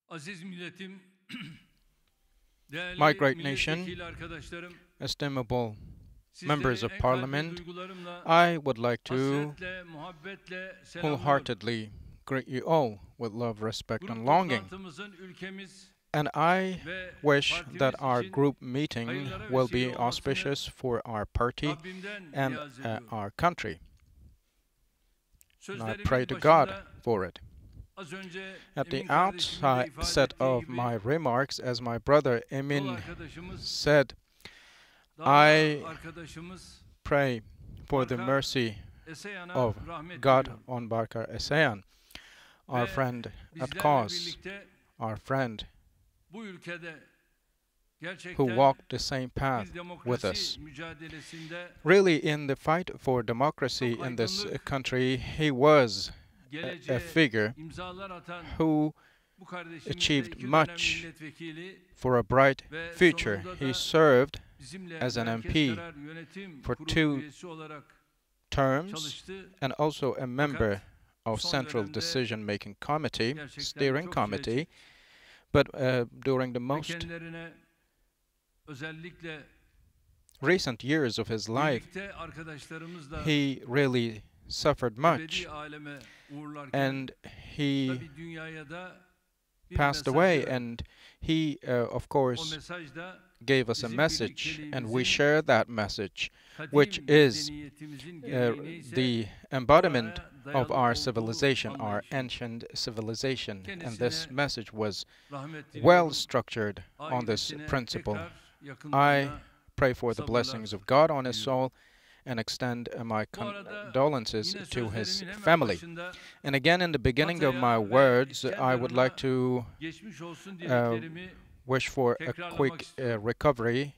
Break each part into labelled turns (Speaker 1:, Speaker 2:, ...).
Speaker 1: Aziz milletim,
Speaker 2: My
Speaker 1: değerli
Speaker 2: great nation,
Speaker 1: milletvekili arkadaşlarım,
Speaker 2: estimable members
Speaker 1: sizleri
Speaker 2: of
Speaker 1: en kalbi
Speaker 2: Parliament,
Speaker 1: duygularımla,
Speaker 2: I would like to
Speaker 1: hasretle, muhabbetle selamlıyorum.
Speaker 2: wholeheartedly greet you all with love, respect, and
Speaker 1: Grup
Speaker 2: longing.
Speaker 1: toplantımızın ülkemiz
Speaker 2: And I
Speaker 1: ve
Speaker 2: wish that
Speaker 1: partimiz
Speaker 2: our
Speaker 1: için
Speaker 2: group meeting
Speaker 1: hayırlara
Speaker 2: will
Speaker 1: vesile
Speaker 2: be
Speaker 1: olmasını
Speaker 2: auspicious for our party
Speaker 1: Rabbimden
Speaker 2: and
Speaker 1: niyaz ediyorum.
Speaker 2: our country. And I
Speaker 1: Sözlerimin
Speaker 2: pray to God
Speaker 1: başında
Speaker 2: for it.
Speaker 1: az önce
Speaker 2: At the
Speaker 1: Emin kardeşimin de ifade
Speaker 2: outset
Speaker 1: ettiği
Speaker 2: of
Speaker 1: gibi
Speaker 2: my remarks, as my brother
Speaker 1: yol
Speaker 2: Emin
Speaker 1: arkadaşımız,
Speaker 2: said,
Speaker 1: dava
Speaker 2: I
Speaker 1: arkadaşımız
Speaker 2: pray for the
Speaker 1: Barkar
Speaker 2: mercy
Speaker 1: Esayan'a
Speaker 2: of
Speaker 1: rahmet
Speaker 2: God
Speaker 1: diliyorum.
Speaker 2: on Barkar Esayan, our
Speaker 1: Ve
Speaker 2: friend at
Speaker 1: bizlerle
Speaker 2: cause,
Speaker 1: birlikte
Speaker 2: our friend
Speaker 1: bu ülkede
Speaker 2: who
Speaker 1: gerçekten
Speaker 2: walked the same path
Speaker 1: bir
Speaker 2: with
Speaker 1: demokrasi
Speaker 2: us.
Speaker 1: mücadelesinde
Speaker 2: Really, in the fight for democracy
Speaker 1: çok
Speaker 2: in this
Speaker 1: aydınlık,
Speaker 2: country, he was a
Speaker 1: geleceğe
Speaker 2: figure
Speaker 1: imzalar atan
Speaker 2: who
Speaker 1: bu kardeşimiz de
Speaker 2: achieved
Speaker 1: 2 dönem
Speaker 2: much
Speaker 1: milletvekili
Speaker 2: for a bright
Speaker 1: ve
Speaker 2: future.
Speaker 1: sonunda
Speaker 2: He
Speaker 1: da
Speaker 2: served
Speaker 1: bizimle
Speaker 2: as an
Speaker 1: Merkez
Speaker 2: MP
Speaker 1: Karar Yönetim
Speaker 2: for
Speaker 1: Kurulu
Speaker 2: 2
Speaker 1: üyesi olarak
Speaker 2: terms
Speaker 1: çalıştı.
Speaker 2: and also a member of
Speaker 1: son
Speaker 2: Central
Speaker 1: dönemde
Speaker 2: Decision-Making Committee,
Speaker 1: gerçekten
Speaker 2: Steering
Speaker 1: çok şey
Speaker 2: Committee,
Speaker 1: çekti.
Speaker 2: but during the
Speaker 1: Ve
Speaker 2: most
Speaker 1: kendilerine özellikle
Speaker 2: recent years of his life,
Speaker 1: birlikte arkadaşlarımızla
Speaker 2: he really suffered much,
Speaker 1: ebedi aleme uğurlarken
Speaker 2: and he
Speaker 1: tabii dünyaya da bir
Speaker 2: passed
Speaker 1: mesaj
Speaker 2: away,
Speaker 1: verdi.
Speaker 2: and he, of
Speaker 1: O
Speaker 2: course,
Speaker 1: mesaj da
Speaker 2: gave us a
Speaker 1: bizim
Speaker 2: message, and we
Speaker 1: birlikteliğimizin
Speaker 2: share that message,
Speaker 1: kadim
Speaker 2: which is
Speaker 1: medeniyetimizin gereğini ise
Speaker 2: the embodiment
Speaker 1: oraya
Speaker 2: of
Speaker 1: dayalı
Speaker 2: our
Speaker 1: olduğu
Speaker 2: civilization, our
Speaker 1: anlayışı.
Speaker 2: ancient civilization. And this
Speaker 1: Kendisine
Speaker 2: message was
Speaker 1: Rahmet
Speaker 2: well
Speaker 1: diliyorum.
Speaker 2: structured on this
Speaker 1: Ailesine
Speaker 2: principle.
Speaker 1: tekrar
Speaker 2: I
Speaker 1: yakınlarına
Speaker 2: pray for the
Speaker 1: sabırlar
Speaker 2: blessings of God on his
Speaker 1: diliyorum.
Speaker 2: soul and extend my
Speaker 1: Bu arada
Speaker 2: condolences
Speaker 1: yine
Speaker 2: to his
Speaker 1: sözlerimin hemen
Speaker 2: family.
Speaker 1: başında
Speaker 2: And again, in the beginning of
Speaker 1: Hatay'a
Speaker 2: my
Speaker 1: ve
Speaker 2: words, I would like
Speaker 1: İskenderun'a
Speaker 2: to
Speaker 1: geçmiş olsun dileklerimi
Speaker 2: wish for a
Speaker 1: tekrarlamak
Speaker 2: quick
Speaker 1: istiyorum.
Speaker 2: recovery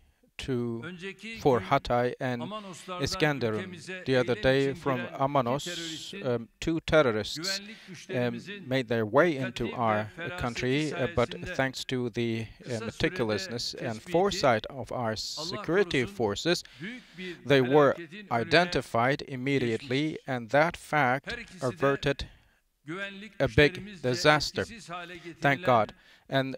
Speaker 2: for
Speaker 1: Önceki gün
Speaker 2: Hatay and
Speaker 1: Amanoslardan
Speaker 2: Iskenderun.
Speaker 1: ülkemize
Speaker 2: The other
Speaker 1: eylem
Speaker 2: day
Speaker 1: için
Speaker 2: from
Speaker 1: giren iki
Speaker 2: Amanos,
Speaker 1: teröristin
Speaker 2: 2 terrorists
Speaker 1: güvenlik güçlerimizin
Speaker 2: made their way
Speaker 1: dikkati
Speaker 2: into
Speaker 1: ve
Speaker 2: our
Speaker 1: feraseti
Speaker 2: country, but
Speaker 1: sayesinde
Speaker 2: thanks to the
Speaker 1: kısa
Speaker 2: meticulousness
Speaker 1: sürede
Speaker 2: and
Speaker 1: tespiti,
Speaker 2: foresight of our
Speaker 1: Allah
Speaker 2: security
Speaker 1: korusun,
Speaker 2: forces,
Speaker 1: büyük bir
Speaker 2: they were
Speaker 1: felaketin önüne
Speaker 2: identified immediately,
Speaker 1: geçmiştir.
Speaker 2: and that fact
Speaker 1: Her ikisi de
Speaker 2: averted
Speaker 1: güvenlik
Speaker 2: a big
Speaker 1: güçlerimizce
Speaker 2: disaster.
Speaker 1: etkisiz hale
Speaker 2: Thank
Speaker 1: getirilen
Speaker 2: God. And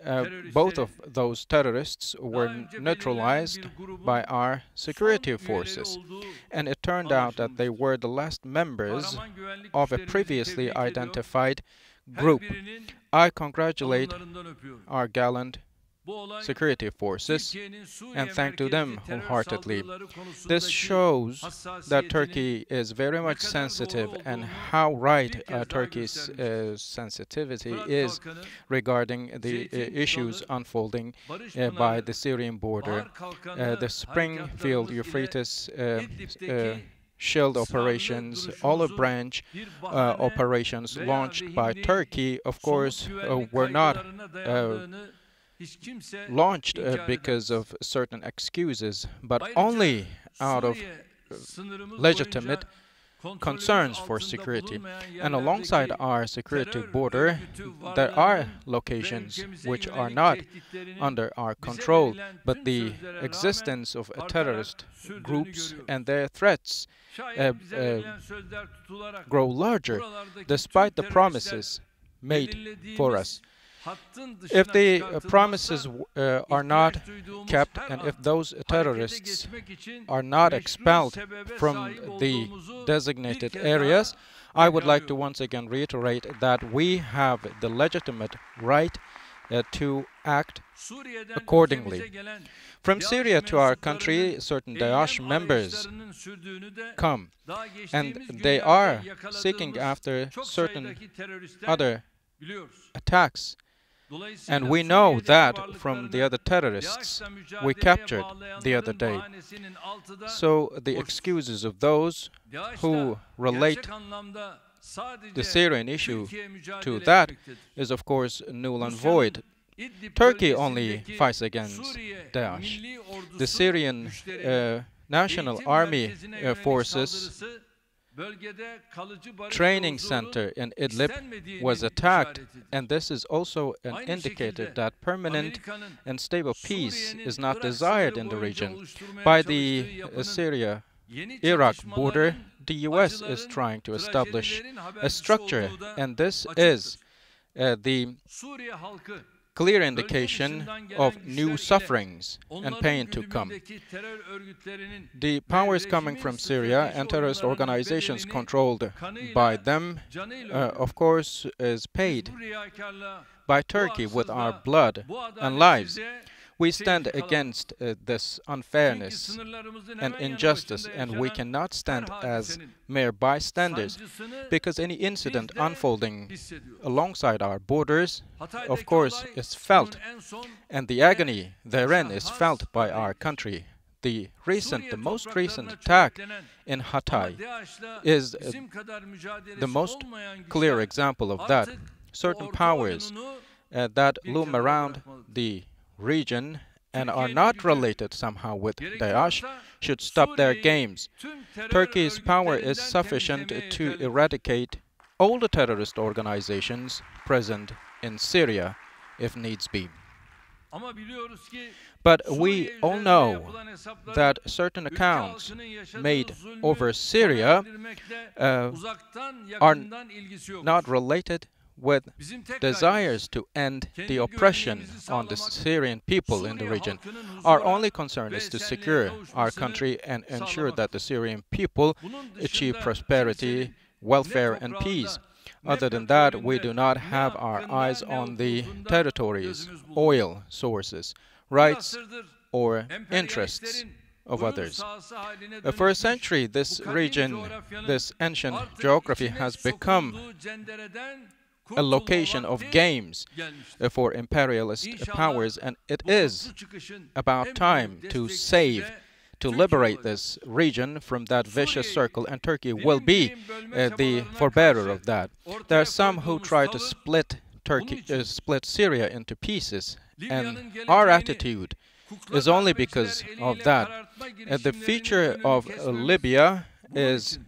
Speaker 2: both of those terrorists
Speaker 1: daha
Speaker 2: were
Speaker 1: önce belirlenen
Speaker 2: neutralized
Speaker 1: bir grubun
Speaker 2: by our security
Speaker 1: son üyeleri
Speaker 2: forces.
Speaker 1: olduğu
Speaker 2: And it turned out that they
Speaker 1: anlaşılmıştır.
Speaker 2: were the last members
Speaker 1: Kahraman güvenlik
Speaker 2: of a
Speaker 1: güçlerimizi
Speaker 2: previously
Speaker 1: tebrik ediyor.
Speaker 2: identified
Speaker 1: Her
Speaker 2: group.
Speaker 1: birinin
Speaker 2: I congratulate
Speaker 1: alınlarından öpüyorum.
Speaker 2: our gallant
Speaker 1: Bu olay
Speaker 2: security forces
Speaker 1: Türkiye'nin Suriye
Speaker 2: and thank to them
Speaker 1: merkezli terör
Speaker 2: wholeheartedly.
Speaker 1: saldırıları
Speaker 2: This
Speaker 1: konusundaki
Speaker 2: shows that
Speaker 1: hassasiyetinin
Speaker 2: Turkey is very
Speaker 1: ne
Speaker 2: much
Speaker 1: kadar
Speaker 2: sensitive
Speaker 1: doğru
Speaker 2: and
Speaker 1: olduğunu
Speaker 2: how right
Speaker 1: bir kez daha
Speaker 2: Turkey's
Speaker 1: göstermiştir.
Speaker 2: sensitivity
Speaker 1: Fırat
Speaker 2: is
Speaker 1: Kalkanı,
Speaker 2: regarding the
Speaker 1: Zeytin
Speaker 2: issues
Speaker 1: Dalı,
Speaker 2: unfolding
Speaker 1: Barış
Speaker 2: by
Speaker 1: Pınarı,
Speaker 2: the Syrian border.
Speaker 1: Bahar Kalkanı
Speaker 2: The Springfield
Speaker 1: harekatlarımız ile
Speaker 2: Euphrates
Speaker 1: İdlib'deki
Speaker 2: shield
Speaker 1: ısrarlı
Speaker 2: operations, olive
Speaker 1: duruşumuzun
Speaker 2: branch
Speaker 1: bir bahane
Speaker 2: operations
Speaker 1: veya
Speaker 2: launched by
Speaker 1: vehimli
Speaker 2: Turkey, of
Speaker 1: somut
Speaker 2: course,
Speaker 1: güvenlik
Speaker 2: were not
Speaker 1: kaygılarına dayandığını hiç kimse
Speaker 2: launched
Speaker 1: inkar
Speaker 2: because
Speaker 1: edemez.
Speaker 2: of certain excuses, but
Speaker 1: Ayrıca
Speaker 2: only out of
Speaker 1: Suriye sınırımız
Speaker 2: legitimate
Speaker 1: boyunca kontrolümüz
Speaker 2: concerns for
Speaker 1: altında
Speaker 2: security.
Speaker 1: bulunmayan
Speaker 2: And alongside
Speaker 1: yerlerdeki
Speaker 2: our security
Speaker 1: terör
Speaker 2: border,
Speaker 1: örgütü
Speaker 2: there are
Speaker 1: varlığının ve
Speaker 2: locations
Speaker 1: ülkemize
Speaker 2: which are
Speaker 1: yönelik
Speaker 2: not
Speaker 1: tehditlerinin
Speaker 2: under our
Speaker 1: bize
Speaker 2: control,
Speaker 1: verilen
Speaker 2: but
Speaker 1: tüm
Speaker 2: the
Speaker 1: sözlere rağmen
Speaker 2: existence of
Speaker 1: artarak
Speaker 2: terrorist
Speaker 1: sürdüğünü
Speaker 2: groups
Speaker 1: görüyoruz.
Speaker 2: and their threats
Speaker 1: Şayet bize verilen sözler tutularak
Speaker 2: grow larger
Speaker 1: buralardaki
Speaker 2: despite
Speaker 1: tüm
Speaker 2: the
Speaker 1: teröristler
Speaker 2: promises made for
Speaker 1: belirlediğimiz
Speaker 2: us.
Speaker 1: hattın dışına
Speaker 2: If the
Speaker 1: çıkartılmazsa
Speaker 2: promises are not
Speaker 1: ihtiyaç duyduğumuz
Speaker 2: kept,
Speaker 1: her
Speaker 2: and
Speaker 1: an
Speaker 2: if those
Speaker 1: harekete
Speaker 2: terrorists
Speaker 1: geçmek için
Speaker 2: are not
Speaker 1: meşru
Speaker 2: expelled
Speaker 1: sebebe
Speaker 2: from
Speaker 1: sahip
Speaker 2: the
Speaker 1: olduğumuzu bir
Speaker 2: designated
Speaker 1: kez daha
Speaker 2: areas, I would like to
Speaker 1: tekrarlıyorum.
Speaker 2: once again reiterate that we have the legitimate right to act
Speaker 1: Suriye'den
Speaker 2: accordingly.
Speaker 1: ülkemize gelen
Speaker 2: From
Speaker 1: DAEŞ
Speaker 2: Syria to our country,
Speaker 1: mensuplarının
Speaker 2: certain
Speaker 1: eylem
Speaker 2: Daesh members
Speaker 1: arayışlarının sürdüğünü de
Speaker 2: come,
Speaker 1: daha
Speaker 2: and
Speaker 1: geçtiğimiz
Speaker 2: they
Speaker 1: günlerde
Speaker 2: are
Speaker 1: yakaladığımız
Speaker 2: seeking after
Speaker 1: çok
Speaker 2: certain
Speaker 1: sayıdaki teröristler
Speaker 2: other
Speaker 1: biliyoruz.
Speaker 2: attacks.
Speaker 1: Dolayısıyla
Speaker 2: And we know
Speaker 1: Suriye'deki
Speaker 2: that from the
Speaker 1: varlıklarını
Speaker 2: other terrorists
Speaker 1: DAEŞ'le
Speaker 2: we
Speaker 1: mücadeleye
Speaker 2: captured the other
Speaker 1: bağlayanların
Speaker 2: day.
Speaker 1: bahanesinin altı da
Speaker 2: So the
Speaker 1: boştur.
Speaker 2: excuses of those
Speaker 1: DAEŞ'le
Speaker 2: who relate
Speaker 1: gerçek anlamda sadece
Speaker 2: the Syrian issue
Speaker 1: Türkiye mücadele
Speaker 2: to that
Speaker 1: etmektedir.
Speaker 2: is of course null and
Speaker 1: Rusya'nın
Speaker 2: void.
Speaker 1: İdlib
Speaker 2: Turkey only
Speaker 1: bölgesindeki
Speaker 2: fights against
Speaker 1: Suriye
Speaker 2: Daesh.
Speaker 1: Milli Ordusu
Speaker 2: The Syrian
Speaker 1: güçlerinin
Speaker 2: National
Speaker 1: eğitim
Speaker 2: Army
Speaker 1: merkezine yönelik
Speaker 2: forces
Speaker 1: saldırısı bölgede kalıcı barış
Speaker 2: training
Speaker 1: yolculuğu
Speaker 2: center in Idlib
Speaker 1: istenmediğinin
Speaker 2: was attacked,
Speaker 1: işaretidir.
Speaker 2: and this is also an
Speaker 1: Aynı
Speaker 2: indicator
Speaker 1: şekilde
Speaker 2: that permanent
Speaker 1: Amerika'nın
Speaker 2: and stable peace
Speaker 1: Suriye'nin
Speaker 2: is not
Speaker 1: Irak
Speaker 2: desired
Speaker 1: sınırı
Speaker 2: in the
Speaker 1: boyunca
Speaker 2: region.
Speaker 1: oluşturmaya
Speaker 2: By
Speaker 1: çalıştığı
Speaker 2: the
Speaker 1: yapının yeni
Speaker 2: Syria-Iraq border,
Speaker 1: çatışmaların,
Speaker 2: the US is
Speaker 1: acıların,
Speaker 2: trying to establish
Speaker 1: trajedilerin
Speaker 2: a
Speaker 1: habercisi
Speaker 2: structure,
Speaker 1: olduğu da
Speaker 2: and this
Speaker 1: açıktır.
Speaker 2: is the
Speaker 1: Suriye halkı
Speaker 2: clear indication of new sufferings and pain to come. The powers coming from Syria and terrorist organizations controlled by them, of course, is paid by Turkey with our blood and lives. We stand against this unfairness and injustice, and we cannot stand as mere bystanders, because any incident unfolding alongside our borders, of course, is felt, and the agony therein is felt by our country. The most recent attack in Hatay is the most clear example of that. Certain powers that loom around the region and are not related somehow with Daesh should stop their games. Turkey's power is sufficient to eradicate all the terrorist organizations present in Syria if needs be. But we all know that certain accounts made over Syria are not related with desires to end the oppression on the Syrian people in the region. Our only concern is to secure our country and ensure that the Syrian people achieve prosperity, welfare, and peace. Other than that, we do not have our eyes on the territories, oil sources, rights, or interests of others. For a century, this region, this ancient geography has become a location of games for imperialist powers, and it is about time to liberate this region from that vicious circle, and Turkey will be the forbearer of that. There are some who try to split Syria into pieces, and our attitude is only because of that. The future of Libya is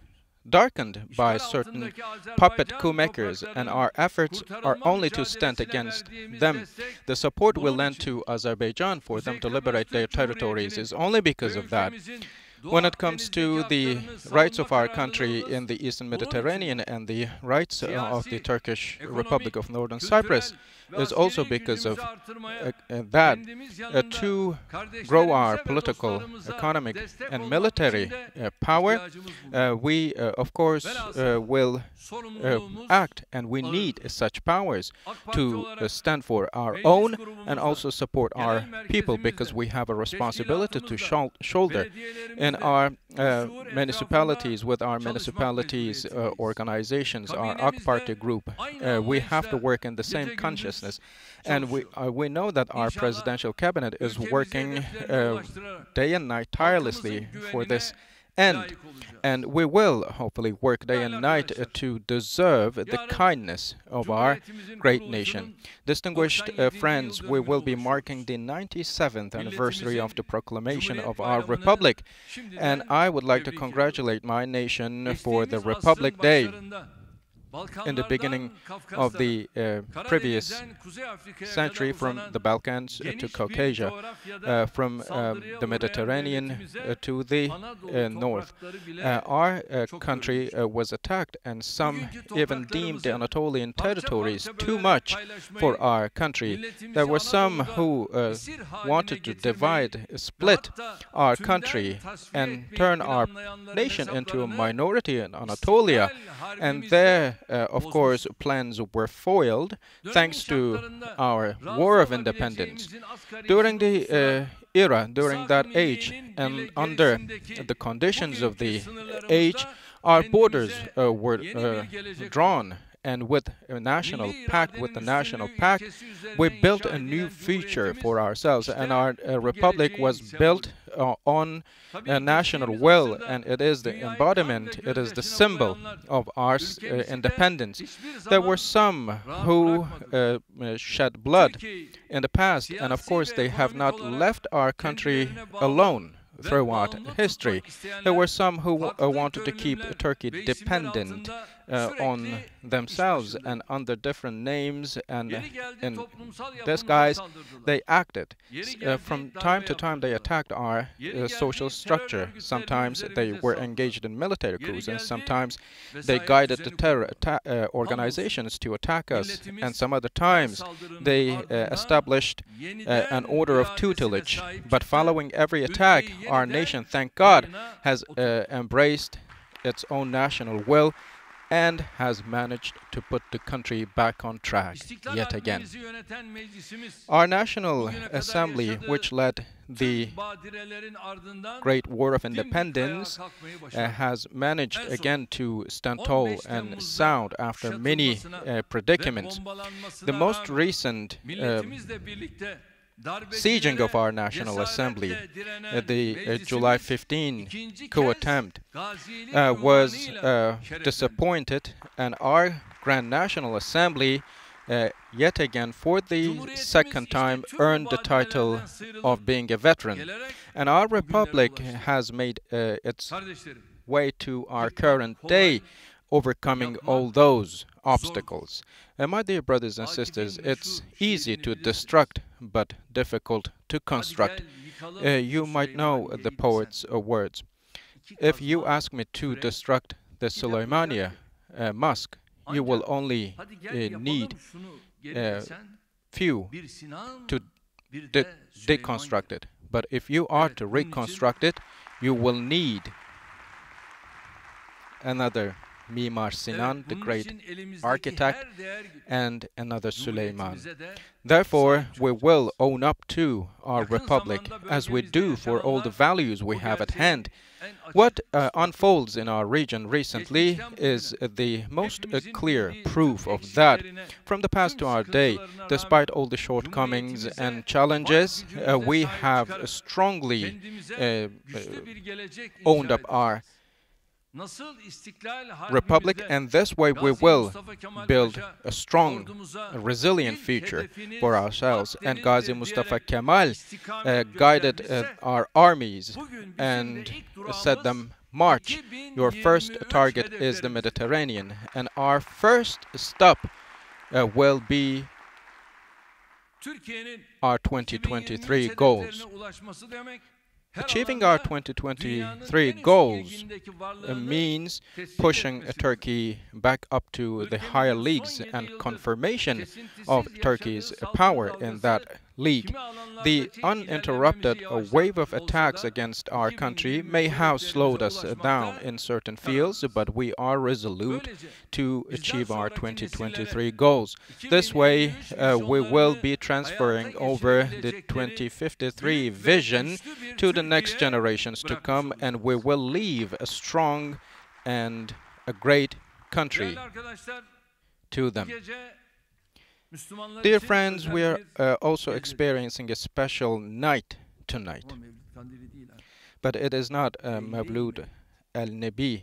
Speaker 2: darkened by certain puppet coup makers, and our efforts are only to stand against them. The support we lend to Azerbaijan for them to liberate their territories is only because of that. When it comes to the rights of our country in the Eastern Mediterranean and the rights of the Turkish Republic of Northern Cyprus, is also because of that. To grow our political, economic, and military power, we, of course, will act, and we need such powers to stand for our own and also support our people, because we have a responsibility to shoulder in our municipalities, with our municipalities organizations, our AK Party group. We have to work in the same consciousness, and we know that our presidential cabinet is working day and night tirelessly for this end, and we will hopefully work day and night to deserve the kindness of our great nation. Distinguished friends, we will be marking the 97th anniversary of the proclamation of our republic, and I would like to congratulate my nation for the Republic Day. In the beginning of the previous century, from the Balkans to Caucasia, from the Mediterranean to the north. Our country was attacked, and some even deemed the Anatolian territories too much for our country. There were some who wanted to split our country and turn our nation into a minority in Anatolia, and there of course, plans were foiled thanks to our War of Independence. During the during that age, and under the conditions of the age, our borders were drawn, and with a national pact, we built a new future for ourselves, and our republic was built on a national will, and it is the embodiment, it is the symbol of our independence. There were some who shed blood in the past, and of course they have not left our country alone throughout history. There were some who wanted to keep Turkey dependent on themselves and under different names, and
Speaker 1: Yeri geldi
Speaker 2: in
Speaker 1: toplumsal
Speaker 2: disguise
Speaker 1: yapımıza saldırdılar.
Speaker 2: they acted.
Speaker 1: Yeri geldi
Speaker 2: From
Speaker 1: darbe
Speaker 2: time to time they
Speaker 1: yaptılar.
Speaker 2: attacked our
Speaker 1: Yeri geldi
Speaker 2: social
Speaker 1: terör
Speaker 2: structure.
Speaker 1: örgütlerinin
Speaker 2: Sometimes they
Speaker 1: üzerimize
Speaker 2: were
Speaker 1: saldırdılar.
Speaker 2: engaged in military
Speaker 1: Yeri
Speaker 2: coups, and
Speaker 1: geldi
Speaker 2: sometimes they
Speaker 1: vesayet
Speaker 2: guided the
Speaker 1: düzeni
Speaker 2: terror
Speaker 1: kurdular.
Speaker 2: organizations to attack us,
Speaker 1: Milletimiz
Speaker 2: and some other
Speaker 1: her
Speaker 2: times
Speaker 1: saldırının
Speaker 2: they
Speaker 1: ardından
Speaker 2: established
Speaker 1: yeniden
Speaker 2: an order of
Speaker 1: iradesine
Speaker 2: tutelage.
Speaker 1: sahip
Speaker 2: But
Speaker 1: çıktı.
Speaker 2: following every attack,
Speaker 1: Ülkeyi
Speaker 2: our
Speaker 1: yeniden
Speaker 2: nation, thank God,
Speaker 1: rayına
Speaker 2: has
Speaker 1: oturttu.
Speaker 2: embraced its own national will and has managed to put the country back on track
Speaker 1: İstiklal
Speaker 2: yet again.
Speaker 1: Harbi'mizi yöneten meclisimiz
Speaker 2: Our National
Speaker 1: bugüne kadar
Speaker 2: Assembly,
Speaker 1: yaşadığı
Speaker 2: which led the
Speaker 1: tüm badirelerin ardından
Speaker 2: Great War of
Speaker 1: dimdik ayağa
Speaker 2: Independence,
Speaker 1: kalkmayı başardı.
Speaker 2: has managed
Speaker 1: En son
Speaker 2: again to stand
Speaker 1: 15
Speaker 2: tall and
Speaker 1: Temmuz'da
Speaker 2: sound after many
Speaker 1: kuşatılmasına ve
Speaker 2: predicaments. The
Speaker 1: bombalanmasına
Speaker 2: most
Speaker 1: rağmen
Speaker 2: recent
Speaker 1: milletimizle birlikte
Speaker 2: sieging of our
Speaker 1: darbecilere
Speaker 2: National Assembly,
Speaker 1: cesaretle direnen
Speaker 2: the July
Speaker 1: meclisimiz
Speaker 2: 15
Speaker 1: ikinci
Speaker 2: coup
Speaker 1: kez
Speaker 2: attempt,
Speaker 1: gazilik
Speaker 2: was
Speaker 1: unvanıyla şereflendi.
Speaker 2: disappointed, and our Grand National Assembly yet again for the
Speaker 1: Cumhuriyetimiz
Speaker 2: second
Speaker 1: işte
Speaker 2: time
Speaker 1: tüm
Speaker 2: earned the title
Speaker 1: mübadelelerden sıyrılıp
Speaker 2: of being a veteran.
Speaker 1: gelerek
Speaker 2: And our
Speaker 1: bugünlere
Speaker 2: republic
Speaker 1: ulaştı.
Speaker 2: has made its
Speaker 1: Kardeşlerim,
Speaker 2: way to our
Speaker 1: yıkmak
Speaker 2: current
Speaker 1: kolay,
Speaker 2: day, overcoming
Speaker 1: yapmak
Speaker 2: all those
Speaker 1: zordur.
Speaker 2: obstacles. My dear brothers and
Speaker 1: Akif'in
Speaker 2: sisters,
Speaker 1: meşhur
Speaker 2: it's easy
Speaker 1: şiirini
Speaker 2: to
Speaker 1: bilirsiniz.
Speaker 2: destruct but difficult to
Speaker 1: Hadi
Speaker 2: construct.
Speaker 1: gel yıkalım
Speaker 2: You
Speaker 1: şu
Speaker 2: might know
Speaker 1: Süleymaniye'yi
Speaker 2: the
Speaker 1: desen.
Speaker 2: poet's words.
Speaker 1: İki
Speaker 2: If you
Speaker 1: kazma,
Speaker 2: ask me to
Speaker 1: kürek,
Speaker 2: destruct the
Speaker 1: bir de
Speaker 2: Süleymaniye mosque, you will
Speaker 1: Ancak
Speaker 2: only
Speaker 1: hadi gel yapalım
Speaker 2: need
Speaker 1: şunu geri
Speaker 2: uh,
Speaker 1: desen,
Speaker 2: few
Speaker 1: bir Sinan,
Speaker 2: to
Speaker 1: bir
Speaker 2: de
Speaker 1: de Süleyman
Speaker 2: deconstruct it. But if you are
Speaker 1: Evet,
Speaker 2: to
Speaker 1: bunun için
Speaker 2: reconstruct it, you will need another Mimar Sinan,
Speaker 1: Evet,
Speaker 2: the
Speaker 1: bunun
Speaker 2: great
Speaker 1: için elimizdeki
Speaker 2: architect,
Speaker 1: her değer
Speaker 2: and another Süleyman.
Speaker 1: cumhuriyetimize de
Speaker 2: Therefore,
Speaker 1: sahip
Speaker 2: we
Speaker 1: çıkacağız.
Speaker 2: will own up to our
Speaker 1: Yakın
Speaker 2: republic
Speaker 1: zamanda
Speaker 2: as we
Speaker 1: bölgemizde
Speaker 2: do for all the
Speaker 1: yaşananlar
Speaker 2: values we
Speaker 1: bu
Speaker 2: have at
Speaker 1: gerçeğin
Speaker 2: hand.
Speaker 1: en açık
Speaker 2: What
Speaker 1: ispatı.
Speaker 2: unfolds in our region recently
Speaker 1: Geçmişten bugüne
Speaker 2: is the most
Speaker 1: hepimizin
Speaker 2: clear
Speaker 1: bildiği tüm
Speaker 2: proof of that.
Speaker 1: eksiklerine,
Speaker 2: From the past
Speaker 1: tüm
Speaker 2: to our day,
Speaker 1: sıkıntılarına
Speaker 2: despite
Speaker 1: rağmen
Speaker 2: all the shortcomings
Speaker 1: Cumhuriyetimize
Speaker 2: and
Speaker 1: var
Speaker 2: challenges,
Speaker 1: gücümüzle
Speaker 2: we
Speaker 1: sahip
Speaker 2: have
Speaker 1: çıkarak
Speaker 2: strongly
Speaker 1: kendimize güçlü bir gelecek
Speaker 2: owned
Speaker 1: inşa
Speaker 2: up our
Speaker 1: edeceğiz. Nasıl İstiklal
Speaker 2: republic,
Speaker 1: Harbimizde
Speaker 2: and this way we
Speaker 1: Gazi
Speaker 2: will
Speaker 1: Mustafa Kemal
Speaker 2: build
Speaker 1: Paşa
Speaker 2: a strong,
Speaker 1: ordumuza
Speaker 2: resilient
Speaker 1: ilk
Speaker 2: future
Speaker 1: hedefiniz
Speaker 2: for ourselves. And
Speaker 1: Akdeniz'dir
Speaker 2: Gazi Mustafa
Speaker 1: diyerek
Speaker 2: Kemal
Speaker 1: istikamet
Speaker 2: guided
Speaker 1: göstermişse,
Speaker 2: our armies
Speaker 1: bugün bizim de
Speaker 2: and
Speaker 1: ilk durağımız
Speaker 2: said them, march, your first
Speaker 1: 2023
Speaker 2: target is the
Speaker 1: hedeflerimizdir.
Speaker 2: Mediterranean, and our first stop will be
Speaker 1: Türkiye'nin
Speaker 2: our
Speaker 1: 2023
Speaker 2: 2023 goals.
Speaker 1: hedeflerine ulaşması demek, her
Speaker 2: Achieving our
Speaker 1: alanda dünyanın
Speaker 2: 2023
Speaker 1: en üst
Speaker 2: goals
Speaker 1: ligindeki varlığını
Speaker 2: means
Speaker 1: tescil
Speaker 2: pushing
Speaker 1: etmesidir.
Speaker 2: Turkey back up to the higher
Speaker 1: Ülkemizin
Speaker 2: leagues
Speaker 1: son 7
Speaker 2: and
Speaker 1: yıldır
Speaker 2: confirmation
Speaker 1: kesintisiz
Speaker 2: of
Speaker 1: yaşadığı
Speaker 2: Turkey's
Speaker 1: saldırı
Speaker 2: power in
Speaker 1: dalgası
Speaker 2: that league.
Speaker 1: kimi alanlarda
Speaker 2: The
Speaker 1: tek
Speaker 2: uninterrupted
Speaker 1: ilerlememizi
Speaker 2: wave of
Speaker 1: yavaşlatmış
Speaker 2: attacks
Speaker 1: olsa da
Speaker 2: against our country
Speaker 1: 2023
Speaker 2: may have slowed us
Speaker 1: hedeflerimize
Speaker 2: down
Speaker 1: ulaşmakta
Speaker 2: in certain fields, but we are resolute
Speaker 1: böylece
Speaker 2: to
Speaker 1: bizden
Speaker 2: achieve our
Speaker 1: sonraki
Speaker 2: 2023
Speaker 1: nesillere
Speaker 2: goals. This way,
Speaker 1: 2023
Speaker 2: we will be
Speaker 1: vizyonlarını
Speaker 2: transferring
Speaker 1: hayata
Speaker 2: over the
Speaker 1: geçirebilecekleri
Speaker 2: 2053
Speaker 1: büyük ve
Speaker 2: vision
Speaker 1: güçlü bir
Speaker 2: to the next
Speaker 1: Türkiye
Speaker 2: generations to
Speaker 1: bırakmış
Speaker 2: come, and we
Speaker 1: olacağız.
Speaker 2: will leave a strong and a great country
Speaker 1: Değerli arkadaşlar,
Speaker 2: to
Speaker 1: bu
Speaker 2: them.
Speaker 1: gece Müslümanlar
Speaker 2: Dear
Speaker 1: için
Speaker 2: friends,
Speaker 1: özel
Speaker 2: we are
Speaker 1: bir
Speaker 2: also
Speaker 1: gecedir.
Speaker 2: experiencing a special night tonight,
Speaker 1: Ama Mevlid Kandili değil ha.
Speaker 2: but it is not Mevlud al-Nabi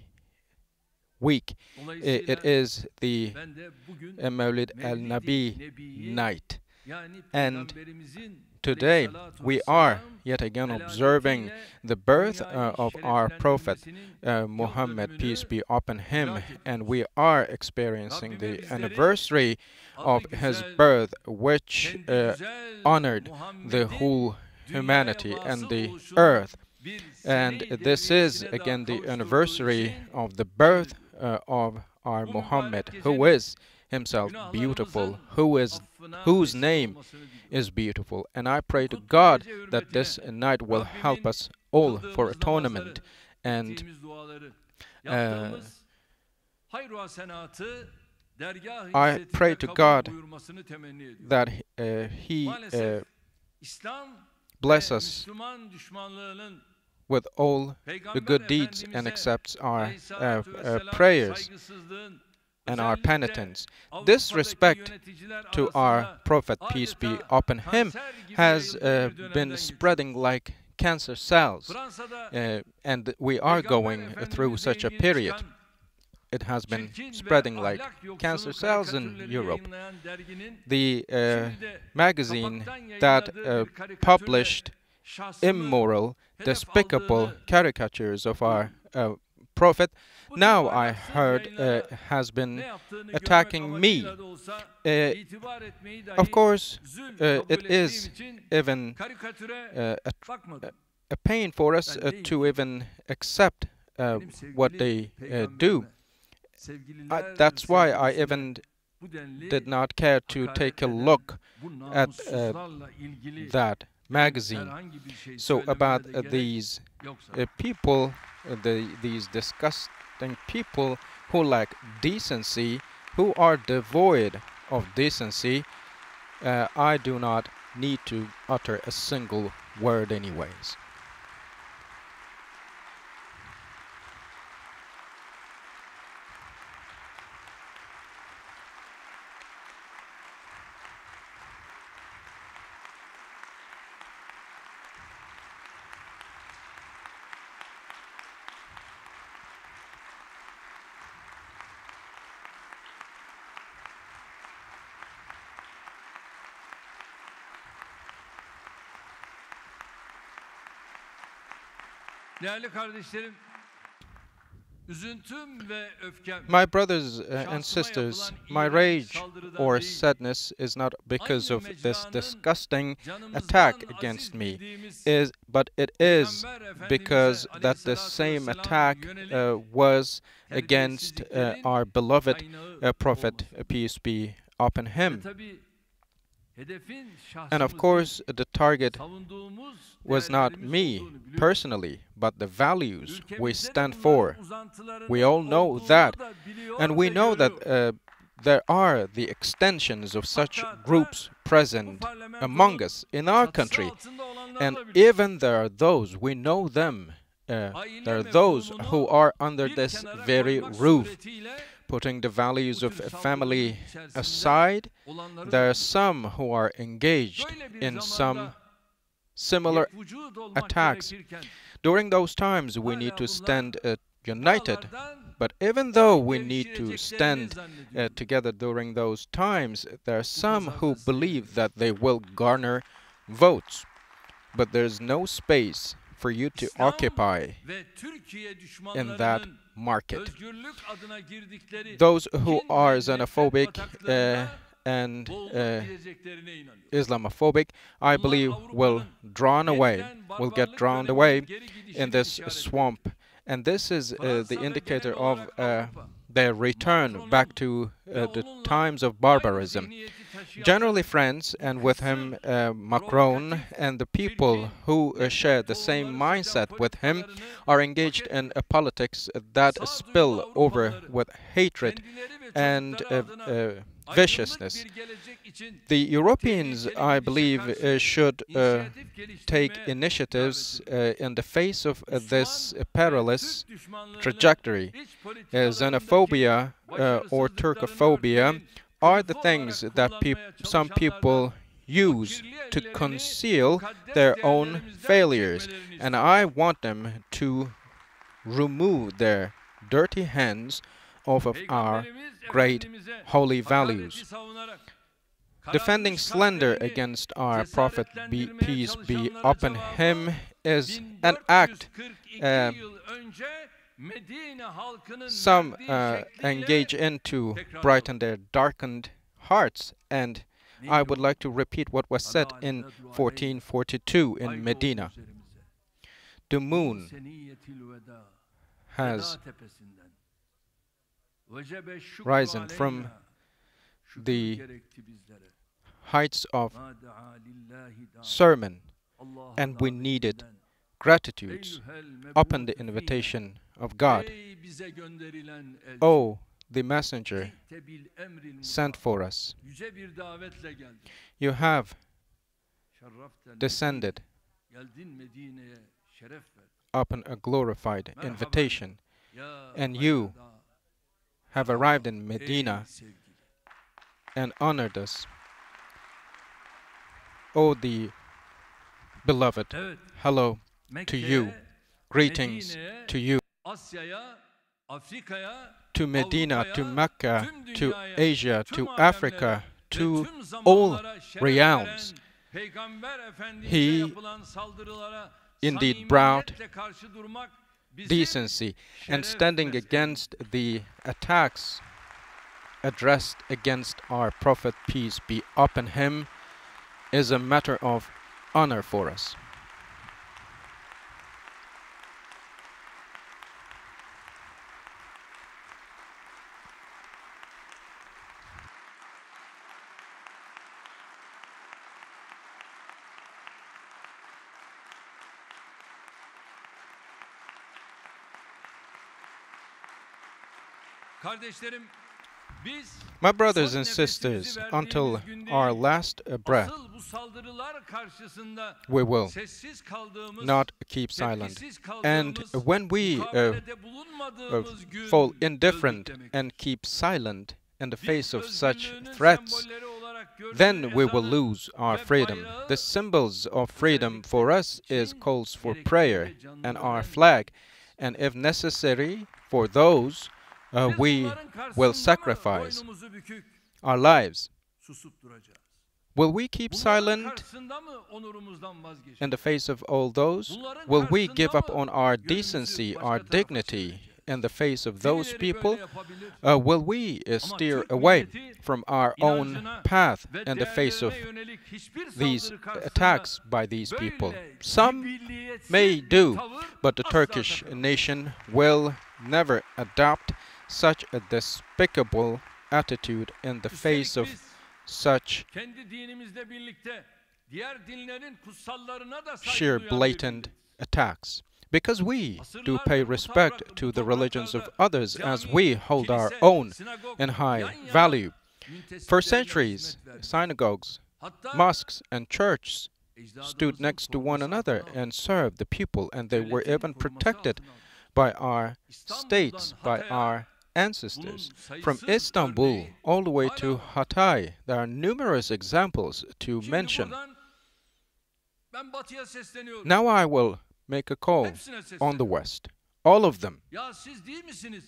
Speaker 2: week.
Speaker 1: Dolayısıyla
Speaker 2: It is the
Speaker 1: ben de bugün
Speaker 2: Mevlid
Speaker 1: Mevlid-i
Speaker 2: al-Nabi
Speaker 1: Nebi'yi,
Speaker 2: night.
Speaker 1: yani
Speaker 2: And
Speaker 1: Peygamberimizin
Speaker 2: Today,
Speaker 1: aleyhissalatu
Speaker 2: we are
Speaker 1: vesselam
Speaker 2: yet again
Speaker 1: veladetiyle
Speaker 2: observing the birth
Speaker 1: dünyayı
Speaker 2: of our prophet
Speaker 1: şereflendirmesinin yıl
Speaker 2: Muhammad, peace
Speaker 1: dönümünü
Speaker 2: be upon him,
Speaker 1: idrak
Speaker 2: and
Speaker 1: ediyoruz.
Speaker 2: we are experiencing
Speaker 1: Rabbime
Speaker 2: the
Speaker 1: bizleri
Speaker 2: anniversary of
Speaker 1: adı
Speaker 2: his
Speaker 1: güzel,
Speaker 2: birth, which
Speaker 1: kendi güzel
Speaker 2: honored the
Speaker 1: Muhammed'in
Speaker 2: whole
Speaker 1: dünyaya
Speaker 2: humanity and
Speaker 1: vasıl
Speaker 2: the
Speaker 1: oluşunun
Speaker 2: earth.
Speaker 1: bir
Speaker 2: And
Speaker 1: sene-i
Speaker 2: this is
Speaker 1: devriyesine
Speaker 2: again
Speaker 1: daha
Speaker 2: the
Speaker 1: kavuşturduğu
Speaker 2: anniversary
Speaker 1: için
Speaker 2: of the birth of our
Speaker 1: bu
Speaker 2: Muhammad,
Speaker 1: mübarek
Speaker 2: who
Speaker 1: gecenin
Speaker 2: is himself beautiful,
Speaker 1: günahlarımızın affına
Speaker 2: whose
Speaker 1: vesile
Speaker 2: name
Speaker 1: olmasını diliyorum.
Speaker 2: is beautiful. And I pray to
Speaker 1: Kutlu
Speaker 2: God
Speaker 1: gece
Speaker 2: that this
Speaker 1: hürmetine
Speaker 2: night will help
Speaker 1: Rabbimin
Speaker 2: us all for
Speaker 1: kıldığımız
Speaker 2: atonement
Speaker 1: namazları,
Speaker 2: and
Speaker 1: ettiğimiz duaları, yaptığımız hayır ve hasenatı dergâh-ı
Speaker 2: I
Speaker 1: izzetinde
Speaker 2: pray to
Speaker 1: kabul
Speaker 2: God
Speaker 1: buyurmasını temenni ediyorum.
Speaker 2: that He
Speaker 1: Maalesef İslam
Speaker 2: bless
Speaker 1: ve
Speaker 2: us
Speaker 1: Müslüman düşmanlığının
Speaker 2: with all the
Speaker 1: Peygamber
Speaker 2: good deeds and
Speaker 1: Efendimiz'e
Speaker 2: accepts our
Speaker 1: aleyhissalatu vesselam
Speaker 2: prayers
Speaker 1: saygısızlığın
Speaker 2: and our
Speaker 1: özellikle
Speaker 2: penitence.
Speaker 1: Avrupa'daki
Speaker 2: Disrespect
Speaker 1: yöneticiler
Speaker 2: to our
Speaker 1: arasında
Speaker 2: prophet, peace be
Speaker 1: adeta
Speaker 2: upon him,
Speaker 1: kanser gibi
Speaker 2: has
Speaker 1: yayıldığı bir
Speaker 2: been
Speaker 1: dönemden
Speaker 2: spreading like cancer cells,
Speaker 1: Fransa'da
Speaker 2: and we are
Speaker 1: Peygamber
Speaker 2: going through
Speaker 1: Efendimiz'le
Speaker 2: such a
Speaker 1: ilgili
Speaker 2: period.
Speaker 1: çıkan
Speaker 2: It has been
Speaker 1: çirkin ve
Speaker 2: spreading like
Speaker 1: ahlak yoksunu
Speaker 2: cancer cells in
Speaker 1: karikatürleri
Speaker 2: Europe.
Speaker 1: yayınlayan derginin
Speaker 2: The
Speaker 1: şimdi de
Speaker 2: magazine
Speaker 1: kapaktan
Speaker 2: that
Speaker 1: yayınladığı bir karikatürle
Speaker 2: published
Speaker 1: şahsımı
Speaker 2: immoral,
Speaker 1: hedef
Speaker 2: despicable
Speaker 1: aldığını
Speaker 2: caricatures of our prophet,
Speaker 1: bu
Speaker 2: now
Speaker 1: tip
Speaker 2: I
Speaker 1: ahlaksız
Speaker 2: heard
Speaker 1: yayınlara
Speaker 2: has been
Speaker 1: ne yaptığını
Speaker 2: attacking
Speaker 1: görmek
Speaker 2: me.
Speaker 1: amacıyla da olsa itibar etmeyi dahi
Speaker 2: Of course,
Speaker 1: zul kabul
Speaker 2: it
Speaker 1: ettiğim
Speaker 2: is
Speaker 1: için
Speaker 2: even
Speaker 1: karikatüre
Speaker 2: a
Speaker 1: bakmadım.
Speaker 2: pain for us
Speaker 1: Ben değil
Speaker 2: to
Speaker 1: ki,
Speaker 2: even accept
Speaker 1: benim
Speaker 2: what
Speaker 1: sevgili
Speaker 2: they do.
Speaker 1: peygamberime, sevgililer
Speaker 2: That's why I
Speaker 1: sevgilisine
Speaker 2: even
Speaker 1: bu denli
Speaker 2: did not care to
Speaker 1: hakaret
Speaker 2: take a
Speaker 1: eden,
Speaker 2: look
Speaker 1: bu
Speaker 2: at
Speaker 1: namussuzlarla ilgili
Speaker 2: that
Speaker 1: benim
Speaker 2: magazine.
Speaker 1: herhangi bir şey
Speaker 2: So
Speaker 1: söylememe
Speaker 2: about
Speaker 1: de gerek
Speaker 2: these
Speaker 1: yok zaten.
Speaker 2: people, these disgusting people who lack decency, who are devoid of decency, I do not need to utter a single word anyways.
Speaker 1: Değerli kardeşlerim, üzüntüm ve öfkem
Speaker 2: My brothers and
Speaker 1: şahsıma
Speaker 2: sisters,
Speaker 1: yapılan
Speaker 2: my
Speaker 1: iğrenç
Speaker 2: rage
Speaker 1: saldırıdan
Speaker 2: or
Speaker 1: değil,
Speaker 2: sadness is not because
Speaker 1: aynı
Speaker 2: of this
Speaker 1: mecranın
Speaker 2: disgusting
Speaker 1: canımızdan
Speaker 2: attack
Speaker 1: aziz
Speaker 2: against me,
Speaker 1: bildiğimiz
Speaker 2: but it is
Speaker 1: Peygamber Efendimiz'e
Speaker 2: because that the
Speaker 1: aleyhissalatu
Speaker 2: same
Speaker 1: vesselam
Speaker 2: attack
Speaker 1: yönelik
Speaker 2: was against
Speaker 1: terbiyesizliklerin
Speaker 2: our beloved
Speaker 1: kaynağı
Speaker 2: prophet,
Speaker 1: olması.
Speaker 2: peace be upon
Speaker 1: Ve
Speaker 2: him.
Speaker 1: tabii hedefin
Speaker 2: And of
Speaker 1: şahsımız
Speaker 2: course, the target
Speaker 1: savunduğumuz
Speaker 2: was not
Speaker 1: değerlerimiz
Speaker 2: me
Speaker 1: olduğunu biliyoruz.
Speaker 2: personally, but the values we
Speaker 1: Ülkemizde de
Speaker 2: stand
Speaker 1: bunların
Speaker 2: for.
Speaker 1: uzantılarının
Speaker 2: We all know
Speaker 1: olduğunu
Speaker 2: that,
Speaker 1: da biliyor
Speaker 2: and we
Speaker 1: ve
Speaker 2: know that
Speaker 1: görüyor.
Speaker 2: there are the extensions of such
Speaker 1: Hatta
Speaker 2: groups
Speaker 1: bu
Speaker 2: present
Speaker 1: parlamentonun
Speaker 2: among us in our
Speaker 1: çatısı
Speaker 2: country,
Speaker 1: altında olanları
Speaker 2: and
Speaker 1: da biliyoruz.
Speaker 2: even there are those, we know them,
Speaker 1: Aile
Speaker 2: there are those
Speaker 1: mefhumunu
Speaker 2: who are under
Speaker 1: bir
Speaker 2: this
Speaker 1: kenara
Speaker 2: very
Speaker 1: koymak
Speaker 2: roof,
Speaker 1: suretiyle
Speaker 2: putting the values
Speaker 1: bu
Speaker 2: of
Speaker 1: tür
Speaker 2: a
Speaker 1: saldırıların
Speaker 2: family
Speaker 1: içerisinde
Speaker 2: aside.
Speaker 1: olanları
Speaker 2: There
Speaker 1: da
Speaker 2: are some who are engaged
Speaker 1: böyle bir
Speaker 2: in some
Speaker 1: zamanda
Speaker 2: similar
Speaker 1: yekvücud olmak
Speaker 2: attacks.
Speaker 1: gerekirken
Speaker 2: During those times, we
Speaker 1: hala
Speaker 2: need to
Speaker 1: bunlar
Speaker 2: stand united.
Speaker 1: buralardan
Speaker 2: But even though we need to
Speaker 1: devşireceklerini
Speaker 2: stand
Speaker 1: zannediyorum.
Speaker 2: together during those times, there are some who
Speaker 1: pazarda
Speaker 2: believe
Speaker 1: seyrediyor.
Speaker 2: that they will garner votes. But there's no space for you to
Speaker 1: İslam
Speaker 2: occupy
Speaker 1: ve Türkiye
Speaker 2: in that
Speaker 1: düşmanlarının
Speaker 2: market.
Speaker 1: özgürlük adına girdikleri
Speaker 2: Those who
Speaker 1: kin
Speaker 2: are
Speaker 1: ve nefret
Speaker 2: xenophobic
Speaker 1: bataklarına
Speaker 2: and
Speaker 1: boğulabileceklerine inanıyorum.
Speaker 2: Islamophobic, I believe will drown away, will get drowned away in this swamp. And this is the indicator of their return back to the times of barbarism. Generally, France, and with him Macron, and the people who share the same mindset with him, are engaged in a politics that spill over with hatred and viciousness. The Europeans, I believe, should take initiatives in the face of this perilous trajectory. Xenophobia or Turkophobia are the things that some people use to conceal their own failures, and I want them to remove their dirty hands off of our great holy values. Defending slander against our prophet, peace be upon him, is an act some engage into brighten their darkened hearts. And I would like to repeat what was said in 1442 in Medina. The moon has risen from the heights of sermon, and we needed gratitudes upon the invitation of God. Oh, the messenger sent for us. You have descended upon a glorified invitation, and you have arrived in Medina and honored us. Oh, the beloved, hello to you, greetings to you, to Medina, to Mecca, to Asia, to Africa, to all realms. He indeed brought decency and standing against the attacks addressed against our Prophet, peace be upon him, is a matter of honor for us.
Speaker 1: Kardeşlerim, biz
Speaker 2: My brothers
Speaker 1: son
Speaker 2: and
Speaker 1: nefesimizi
Speaker 2: sisters,
Speaker 1: verdiğimiz
Speaker 2: until
Speaker 1: gün
Speaker 2: our
Speaker 1: değil,
Speaker 2: last breath,
Speaker 1: asıl bu saldırılar karşısında
Speaker 2: we will
Speaker 1: sessiz kaldığımız,
Speaker 2: not keep silent.
Speaker 1: tepkisiz
Speaker 2: And
Speaker 1: kaldığımız,
Speaker 2: when we
Speaker 1: mukabelede bulunmadığımız gün
Speaker 2: fall
Speaker 1: öldük
Speaker 2: indifferent
Speaker 1: demektir.
Speaker 2: and keep silent in the
Speaker 1: Biz
Speaker 2: face of such
Speaker 1: özgürlüğünün
Speaker 2: threats,
Speaker 1: sembolleri olarak gördüğümüz
Speaker 2: then we will
Speaker 1: ezanı
Speaker 2: lose our
Speaker 1: ve
Speaker 2: freedom.
Speaker 1: bayrağı
Speaker 2: The symbols of freedom for us is calls for
Speaker 1: gerektiğinde
Speaker 2: prayer and our
Speaker 1: canlılarla
Speaker 2: flag, and if necessary, for those
Speaker 1: biz
Speaker 2: we
Speaker 1: bunların
Speaker 2: will
Speaker 1: karşısında mı
Speaker 2: sacrifice
Speaker 1: boynumuzu bükük
Speaker 2: our lives.
Speaker 1: susup duracağız?
Speaker 2: Will we keep
Speaker 1: Bunların
Speaker 2: silent
Speaker 1: karşısında mı onurumuzdan vazgeçeceğiz?
Speaker 2: in the face of all those?
Speaker 1: Bunların
Speaker 2: Will we give
Speaker 1: karşısında
Speaker 2: up
Speaker 1: mı
Speaker 2: on our
Speaker 1: gönlümüzü
Speaker 2: decency,
Speaker 1: başka
Speaker 2: our
Speaker 1: tarafa
Speaker 2: dignity
Speaker 1: çevireceğiz?
Speaker 2: in the face of those
Speaker 1: Birileri
Speaker 2: people?
Speaker 1: böyle yapabilir.
Speaker 2: Will we
Speaker 1: Ama
Speaker 2: steer
Speaker 1: Türk
Speaker 2: away
Speaker 1: milleti
Speaker 2: from our own
Speaker 1: inancına
Speaker 2: path
Speaker 1: ve
Speaker 2: in the face of
Speaker 1: değerlerine yönelik hiçbir
Speaker 2: these
Speaker 1: saldırı karşısında
Speaker 2: attacks by these people?
Speaker 1: böyle
Speaker 2: Some
Speaker 1: cibilliyetsiz
Speaker 2: may
Speaker 1: bir
Speaker 2: do,
Speaker 1: tavır
Speaker 2: but the
Speaker 1: asla
Speaker 2: Turkish
Speaker 1: takınmaz.
Speaker 2: nation will never adopt such a despicable attitude in the
Speaker 1: Üstelik
Speaker 2: face of
Speaker 1: biz
Speaker 2: such
Speaker 1: kendi dinimizle birlikte diğer dinlerin kutsallarına da saygı
Speaker 2: sheer
Speaker 1: duyan bir
Speaker 2: blatant
Speaker 1: milletiz.
Speaker 2: attacks. Because we do
Speaker 1: Asırlardır
Speaker 2: pay
Speaker 1: bu
Speaker 2: respect
Speaker 1: toprak-
Speaker 2: to
Speaker 1: bu
Speaker 2: the religions of
Speaker 1: topraklarda
Speaker 2: others as
Speaker 1: cami,
Speaker 2: we hold our
Speaker 1: kilise,
Speaker 2: own
Speaker 1: sinagog
Speaker 2: in high
Speaker 1: yan yana
Speaker 2: value.
Speaker 1: müntesiplerle
Speaker 2: For centuries,
Speaker 1: hizmet verdik.
Speaker 2: synagogues,
Speaker 1: Hatta
Speaker 2: mosques, and churches stood
Speaker 1: ecdadımızın
Speaker 2: next to one
Speaker 1: koruması
Speaker 2: another
Speaker 1: altına aldık.
Speaker 2: and served the people, and they were
Speaker 1: Devletin
Speaker 2: even
Speaker 1: koruması
Speaker 2: protected
Speaker 1: altına aldık.
Speaker 2: by our
Speaker 1: İstanbul'dan
Speaker 2: states, by
Speaker 1: Hatay'a
Speaker 2: our ancestors.
Speaker 1: bunun
Speaker 2: From
Speaker 1: sayısız
Speaker 2: Istanbul
Speaker 1: örneği
Speaker 2: all the way
Speaker 1: hala
Speaker 2: to
Speaker 1: var.
Speaker 2: Hatay, there are numerous examples to
Speaker 1: Şimdi
Speaker 2: mention.
Speaker 1: buradan ben batıya sesleniyorum.
Speaker 2: Now I will make a call
Speaker 1: Hepsine
Speaker 2: on the
Speaker 1: sesleniyorum.
Speaker 2: West, all of them.
Speaker 1: Ya siz değil misiniz?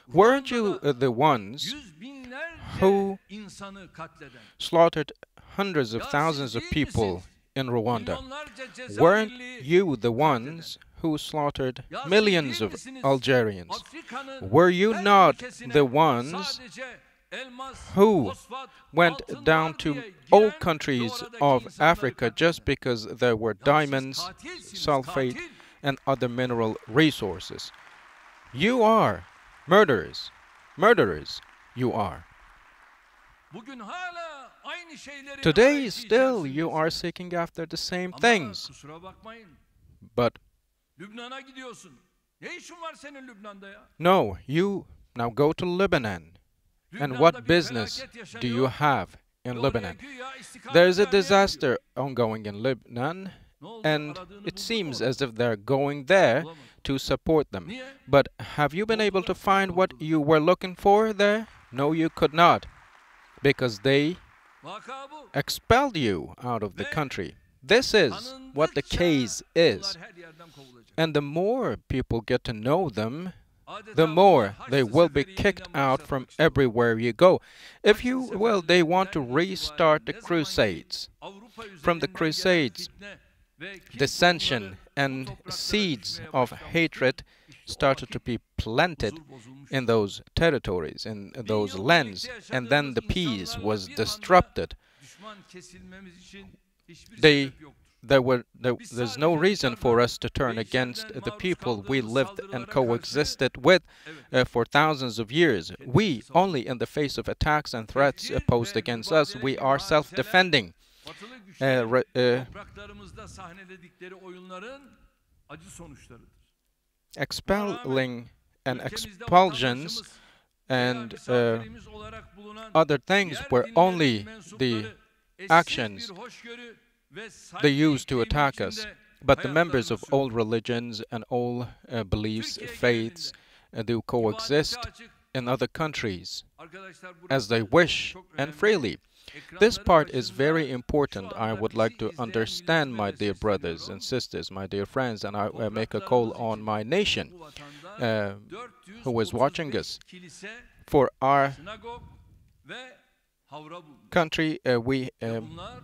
Speaker 2: Weren't you
Speaker 1: Ruanda'da
Speaker 2: the ones
Speaker 1: yüz binlerce
Speaker 2: who
Speaker 1: insanı katleden,
Speaker 2: slaughtered hundreds of
Speaker 1: ya
Speaker 2: thousands
Speaker 1: siz
Speaker 2: of
Speaker 1: değil
Speaker 2: people
Speaker 1: misiniz?
Speaker 2: in Rwanda?
Speaker 1: Milyonlarca
Speaker 2: Weren't
Speaker 1: Cezayirli
Speaker 2: you the
Speaker 1: katleden,
Speaker 2: ones who slaughtered
Speaker 1: ya siz
Speaker 2: millions
Speaker 1: değil
Speaker 2: of
Speaker 1: misiniz?
Speaker 2: Algerians?
Speaker 1: Afrika'nın
Speaker 2: Were you
Speaker 1: her
Speaker 2: not
Speaker 1: ülkesine
Speaker 2: the ones
Speaker 1: sadece elmas,
Speaker 2: who
Speaker 1: fosfat,
Speaker 2: went
Speaker 1: altın
Speaker 2: down
Speaker 1: var
Speaker 2: to
Speaker 1: diye
Speaker 2: all
Speaker 1: giren
Speaker 2: countries
Speaker 1: ve oradaki
Speaker 2: of
Speaker 1: insanları
Speaker 2: Africa
Speaker 1: katleden?
Speaker 2: just because there were
Speaker 1: Ya siz
Speaker 2: diamonds,
Speaker 1: katilsiniz,
Speaker 2: sulfate,
Speaker 1: katil.
Speaker 2: and other mineral resources? You are murderers. Murderers, you are.
Speaker 1: Bugün hala aynı şeylerin
Speaker 2: Today,
Speaker 1: arayışı
Speaker 2: still, you
Speaker 1: içerisindeyiz.
Speaker 2: are seeking after the same
Speaker 1: Ama
Speaker 2: things.
Speaker 1: kusura bakmayın.
Speaker 2: But
Speaker 1: Lübnan'a gidiyorsun. Ne işin var senin Lübnan'da ya?
Speaker 2: no, you now go to Lebanon. And
Speaker 1: Lübnan'da
Speaker 2: what
Speaker 1: bir
Speaker 2: business
Speaker 1: felaket
Speaker 2: do
Speaker 1: yaşanıyor
Speaker 2: you have
Speaker 1: ve
Speaker 2: in
Speaker 1: oraya
Speaker 2: Lebanon?
Speaker 1: güya istikamet
Speaker 2: There is a
Speaker 1: vermeye
Speaker 2: disaster ongoing in Lebanon,
Speaker 1: gidiyor. Ne oldu?
Speaker 2: and
Speaker 1: Aradığını
Speaker 2: it
Speaker 1: buldu
Speaker 2: seems
Speaker 1: mu?
Speaker 2: as if they're going there
Speaker 1: Bulamadı.
Speaker 2: to support them.
Speaker 1: Niye?
Speaker 2: But have you been able to find what you were looking for there? No, you could not, because they
Speaker 1: Vaka bu.
Speaker 2: expelled you out of the country. This is what the case is.
Speaker 1: Bunlar her yerden kovulacak.
Speaker 2: And the more people get to know them,
Speaker 1: Adeta
Speaker 2: the more
Speaker 1: bunlar
Speaker 2: they
Speaker 1: Haçlı
Speaker 2: will be
Speaker 1: Seferi
Speaker 2: kicked
Speaker 1: yeniden
Speaker 2: out from
Speaker 1: başlatmak istiyor.
Speaker 2: everywhere you go. If you
Speaker 1: Haçlı
Speaker 2: will, they want to
Speaker 1: Seferi'nden
Speaker 2: restart the
Speaker 1: itibaren ne zaman
Speaker 2: crusades.
Speaker 1: Avrupa
Speaker 2: From the
Speaker 1: üzerinden gelen
Speaker 2: crusades,
Speaker 1: fitne ve kin
Speaker 2: dissension
Speaker 1: tohumları
Speaker 2: and
Speaker 1: bu topraklara
Speaker 2: seeds
Speaker 1: düşmeye
Speaker 2: of
Speaker 1: başlanmıştı.
Speaker 2: hatred
Speaker 1: İşte o
Speaker 2: started to
Speaker 1: vakit
Speaker 2: be planted
Speaker 1: huzur bozulmuş.
Speaker 2: in those territories, in those
Speaker 1: yıl
Speaker 2: lands,
Speaker 1: birlikte
Speaker 2: and then the
Speaker 1: yaşadığımız
Speaker 2: peace
Speaker 1: insanlarla
Speaker 2: was
Speaker 1: bir anda
Speaker 2: disrupted.
Speaker 1: düşman kesilmemiz için hiçbir
Speaker 2: They
Speaker 1: sebep yoktur.
Speaker 2: There's no reason for us to turn against the people we lived and coexisted with for thousands of years. We, only in the face of attacks and threats posed against us, we are self-defending.
Speaker 1: Batılı güçlerin topraklarımızda sahneledikleri oyunların acı sonuçlarıdır.
Speaker 2: Expelling and
Speaker 1: Ülkemizde
Speaker 2: expulsions
Speaker 1: vatandaşımız
Speaker 2: and
Speaker 1: veya misafirimiz olarak bulunan
Speaker 2: other things
Speaker 1: diğer
Speaker 2: were
Speaker 1: dinlerin
Speaker 2: only the
Speaker 1: mensupları eşsiz
Speaker 2: actions
Speaker 1: bir hoşgörü ve saygı
Speaker 2: they used to
Speaker 1: iklimi
Speaker 2: attack us.
Speaker 1: içinde
Speaker 2: But the members of
Speaker 1: hayatlarını
Speaker 2: all religions and all beliefs,
Speaker 1: Türkiye
Speaker 2: faiths, do coexist
Speaker 1: İbadete açık.
Speaker 2: in other countries
Speaker 1: Arkadaşlar burada
Speaker 2: as they wish
Speaker 1: çok
Speaker 2: and
Speaker 1: önemli.
Speaker 2: freely. This part is very important. I would like to understand, my dear brothers and sisters, my dear friends, and I make a call on my nation
Speaker 1: Bu vatanda
Speaker 2: who is watching
Speaker 1: 435
Speaker 2: us.
Speaker 1: kilise,
Speaker 2: For our
Speaker 1: sinagog ve havra bulunur.
Speaker 2: country, we
Speaker 1: Bunlar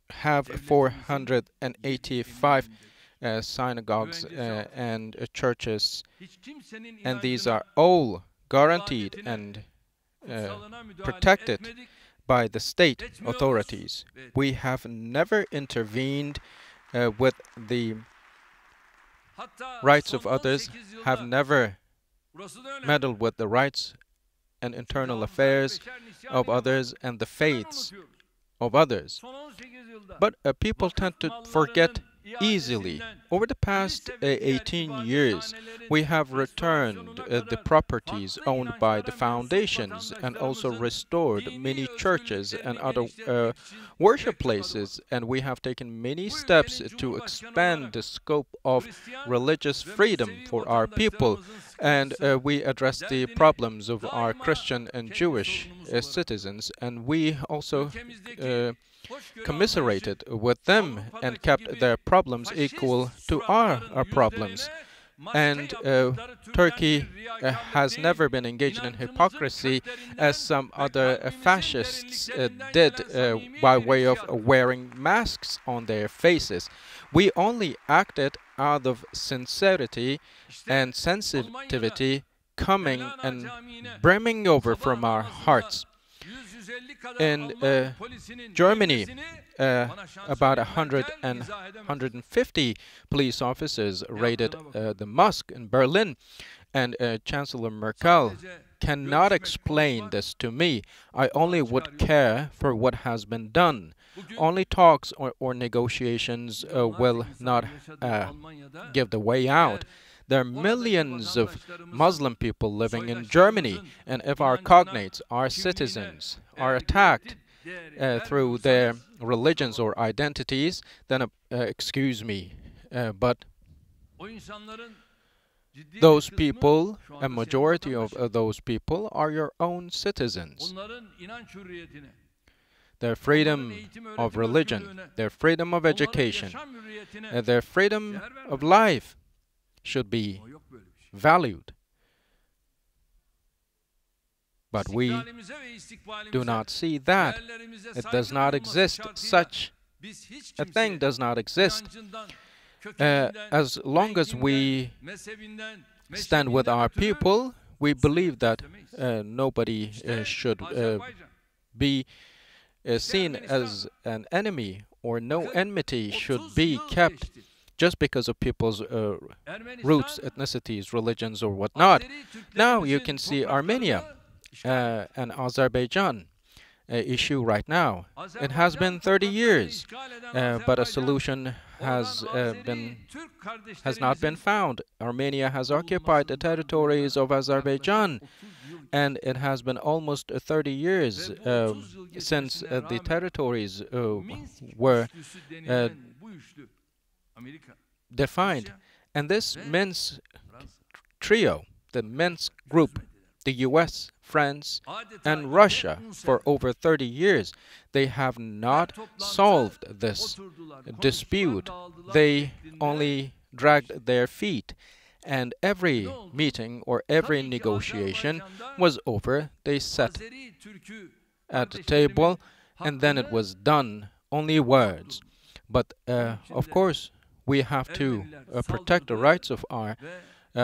Speaker 2: have 485 synagogues and churches, and these are all guaranteed and protected by the state authorities. We have never intervened with the rights of others, have never meddled with the rights and internal affairs of others and the faiths of others. But people tend to forget easily. Over the past 18 years, we have returned the properties owned by the foundations and also restored many churches and other worship places, and we have taken many steps to expand the scope of religious freedom for our people, and we address the problems of our Christian and Jewish citizens, and we also commiserated with them and kept their problems equal to our problems. And Turkey has never been engaged in hypocrisy as some other fascists did by way of wearing masks on their faces. We only acted out of sincerity and sensitivity coming and brimming over from our hearts. In Germany, about 100 and 150 police officers raided the mosque in Berlin, and Chancellor Merkel cannot explain this to me. I only would care for what has been done. Only talks or negotiations will not give the way out. There are millions of Muslim people living in Germany, and if our cognates, our citizens, are attacked through their religions or identities, then excuse me, but those people, a majority of those people, are your own citizens. Their freedom of religion, their freedom of education, their freedom of life should be valued. But we do not see that. It does not exist. Such a thing does not exist. As long as we stand with our people, we believe that nobody should be seen as an enemy, or no enmity should be kept just because of people's roots, ethnicities, religions, or whatnot. Now you can see Armenia and Azerbaijan issue right now. It has been 30 years, but a solution has not been found. Armenia has occupied the territories of Azerbaijan, and it has been almost 30 years since the territories were defined. And this Minsk trio, the Minsk group, the US, France, and Russia, for over 30 years, they have not solved this dispute. They only dragged their feet, and every meeting or every negotiation was over. They sat at the table, and then it was done. Only words. But of course, we have to protect the rights of our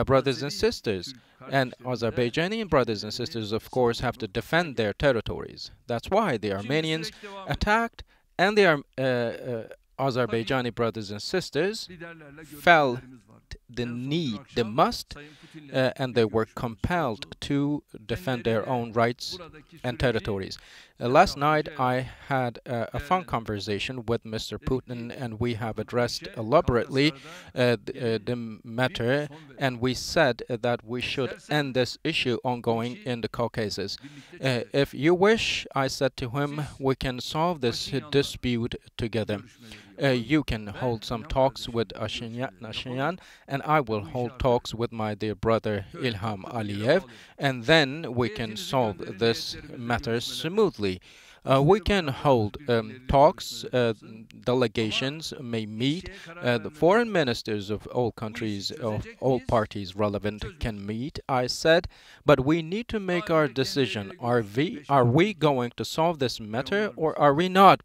Speaker 2: brothers and sisters. And Azerbaijani brothers and sisters, of course, have to defend their territories. That's why the Armenians attacked, and the Azerbaijani brothers and sisters felt the need, the must, and they were compelled to defend their own rights and territories. Last night I had a phone conversation with Mr. Putin, and we have addressed elaborately the matter, and we said that we should end this issue ongoing in the Caucasus. If you wish, I said to him, we can solve this dispute together. You can hold some talks with Pashinyan, and I will hold talks with my dear brother Ilham Aliyev, and then we can solve this matter smoothly. We can hold talks, delegations may meet, the foreign ministers of all countries, of all parties relevant can meet, I said, but we need to make our decision. Are we going to solve this matter, or are we not?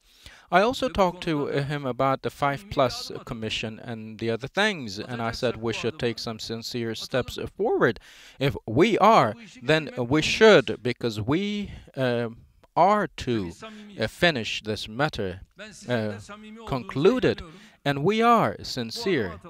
Speaker 2: I also talked to him about the 5+ Commission and the other things, and I said we should take some sincere steps forward. If we are, then we should, because we are to finish this matter, conclude it, and we are sincere.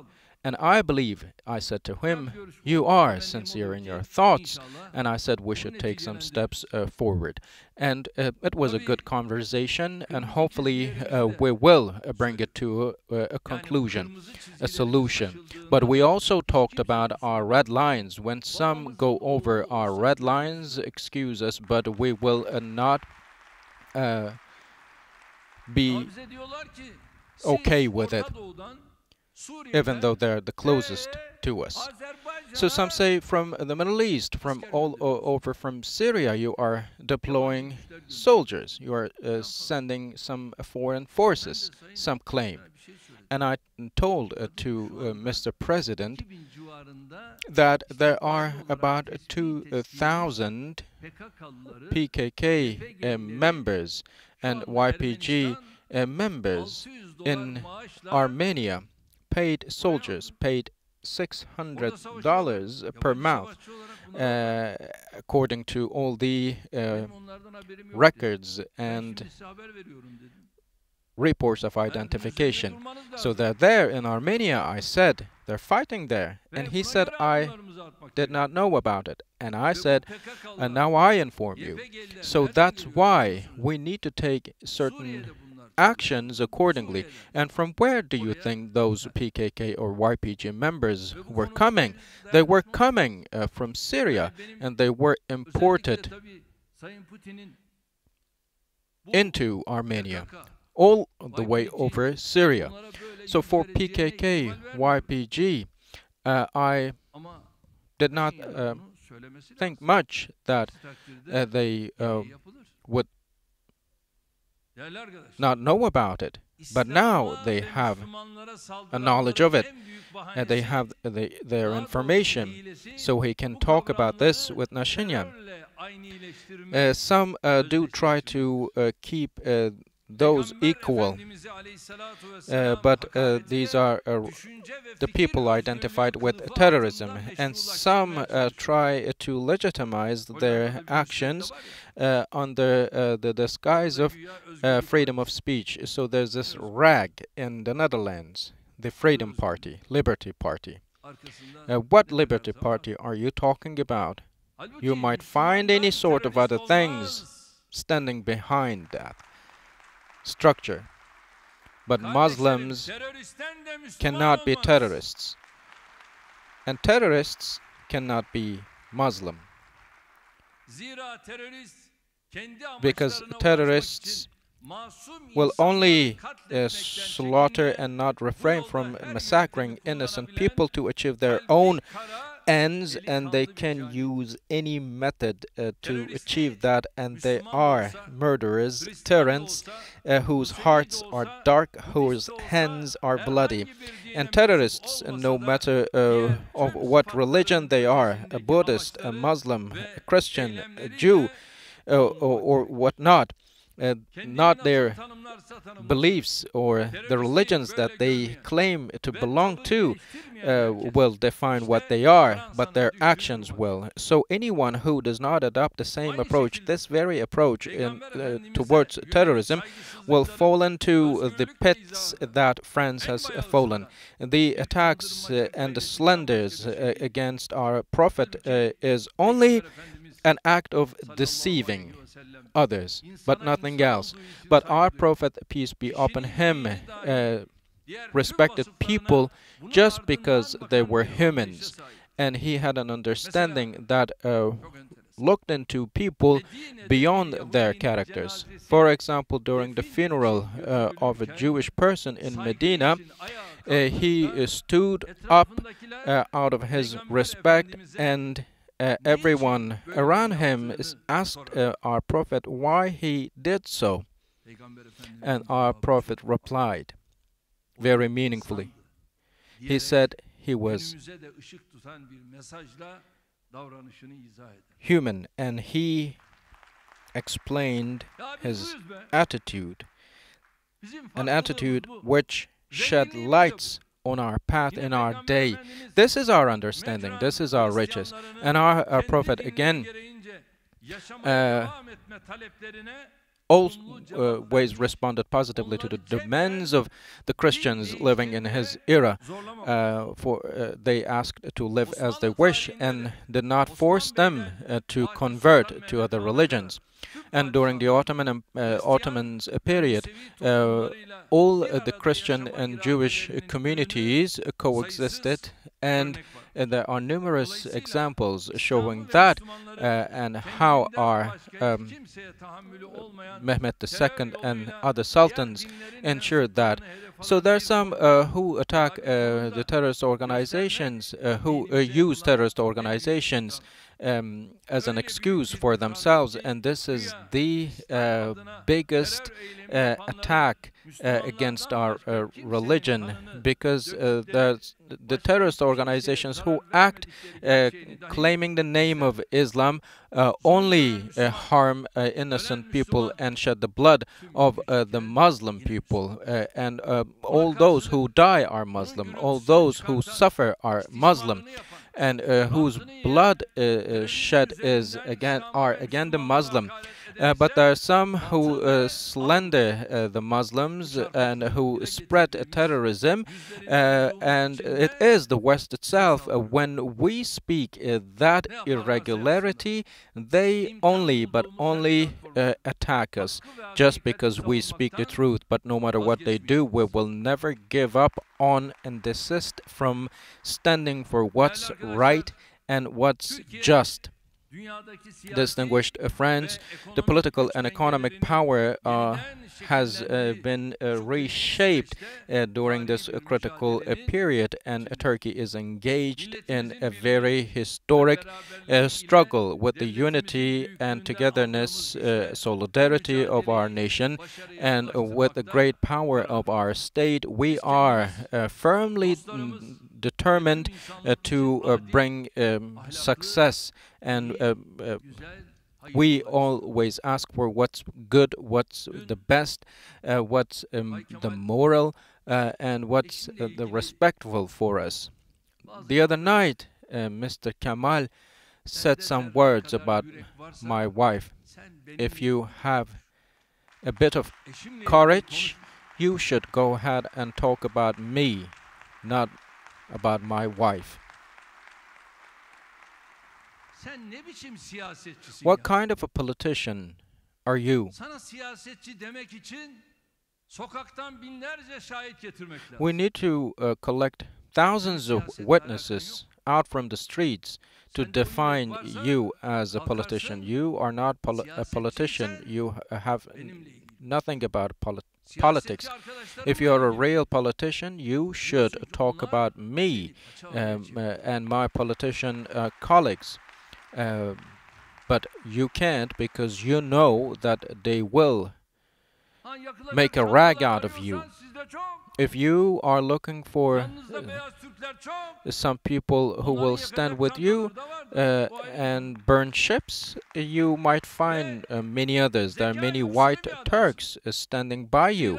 Speaker 2: And I believe, I said to him, you are sincere in your thoughts, and I said we should take some steps forward. And it was a good conversation, and hopefully we will bring it to a conclusion, a solution. But we also talked about our red lines. When some go over our red lines, excuse us, but we will not be okay with it, even though they're the closest to us. So some say from the Middle East, from all over from Syria, you are deploying soldiers. You are sending some foreign forces, some claim. And I told to Mr. President that there are about 2,000 PKK members and YPG members in Armenia, paid soldiers, paid $600 per month, according to all the records and reports of identification. So they're there in Armenia, I said. They're fighting there. And he said, I did not know about it. And I said, and now I inform you. So that's why we need to take certain actions accordingly. And from where do you think those PKK or YPG members were coming? They were coming from Syria, and they were imported into Armenia, all the way over Syria. So for PKK, YPG, I did not think much that they would not know about it. But now they have a knowledge of it, and they have their information, so he can talk about this with Nashinyan. Some do try to keep those equal, but these are the people identified with terrorism, and some try to legitimize their actions under the disguise of freedom of speech. So there's this rag in the Netherlands, the Freedom Party, Liberty Party. What Liberty Party are you talking about? You might find any sort of other things standing behind that structure. But Muslims cannot be terrorists, and terrorists cannot be Muslim, because terrorists will only slaughter and not refrain from massacring innocent people to achieve their own ends, and they can use any method to achieve that, and they are murderers, tyrants, whose hearts are dark, whose hands are bloody. And terrorists, no matter of what religion they are, a Buddhist, a Muslim, a Christian, a Jew, or whatnot, not their beliefs or the religions that they claim to belong to will define what they are, but their actions will. So anyone who does not adopt the same approach, this very approach towards terrorism, will fall into the pits that France has fallen. The attacks and the slanders against our Prophet is only an act of deceiving others, but nothing else. But our Prophet, peace be upon him, respected people just because they were humans, and he had an understanding that looked into people beyond their characters. For example, during the funeral of a Jewish person in Medina, he stood up out of his respect, and everyone around him asked our Prophet why he did so. And our Prophet replied very meaningfully. He said he was human, and he explained his attitude. an attitude which shed lights on our path in our day. This is our understanding, this is our riches. And our Prophet again always responded positively to the demands of the Christians living in his era, for they asked to live as they wish and did not force them to convert to other religions. And during the Ottomans period, all the Christian and Jewish communities coexisted, and there are numerous examples showing that and how our Mehmet II and other sultans ensured that. So there are some who attack the terrorist organizations, who use terrorist organizations as an excuse for themselves, and this is the biggest attack against our religion, because the terrorist organizations who act claiming the name of Islam only harm innocent people and shed the blood of the Muslim people, and all those who die are Muslim, all those who suffer are Muslim, and whose blood shed are again the Muslim. But there are some who slander the Muslims and who spread terrorism, and it is the West itself. When we speak that irregularity, they only attack us just because we speak the truth. But no matter what they do, we will never give up on and desist from standing for what's right and what's just. Distinguished friends, the political and economic power has been reshaped during this critical period, and Turkey is engaged in a very historic struggle with the unity and togetherness, solidarity of our nation, and with the great power of our state. We are firmly determined to bring success, and we always ask for what's good, what's the best, what's the moral, and what's the respectful for us. The other night, Mr. Kemal said some words about my wife. If you have a bit of courage, you should go ahead and talk about me, not about my wife. What kind of a politician are you? We need to collect thousands of witnesses out from the streets to define you as a politician. You are not a politician. You have nothing about politics. If you're a real politician, you should talk about me and my politician colleagues. But you can't, because you know that they will make a rag out of you. If you are looking for some people who will stand with you and burn ships, you might find many others. There are many white Turks standing by you,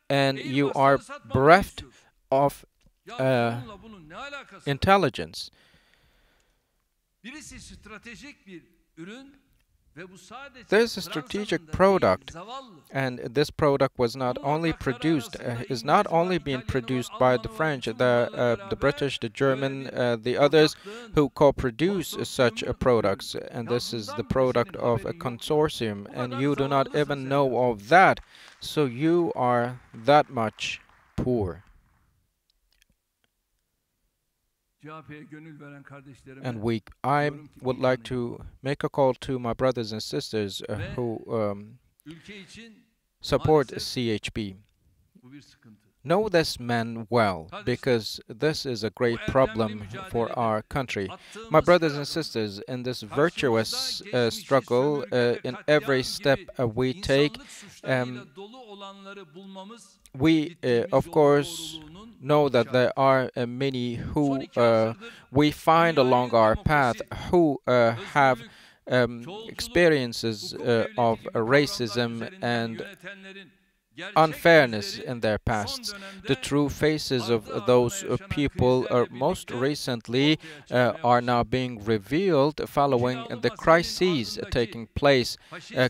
Speaker 2: and you are bereft of intelligence. There's a strategic product, and this product was not only produced, is not only being produced by the French, the British, the German, the others who co-produce such products, and this is the product of a consortium, and you do not even know of that, so you are that much poor. And I would like to make a call to my brothers and sisters who support CHP. Know this man well, because this is a great problem for our country. My brothers and sisters, in this virtuous struggle, in every step we take, we, of course, know that there are many who we find along our path who have experiences of racism and unfairness in their pasts. The true faces of those people most recently are now being revealed following the crises taking place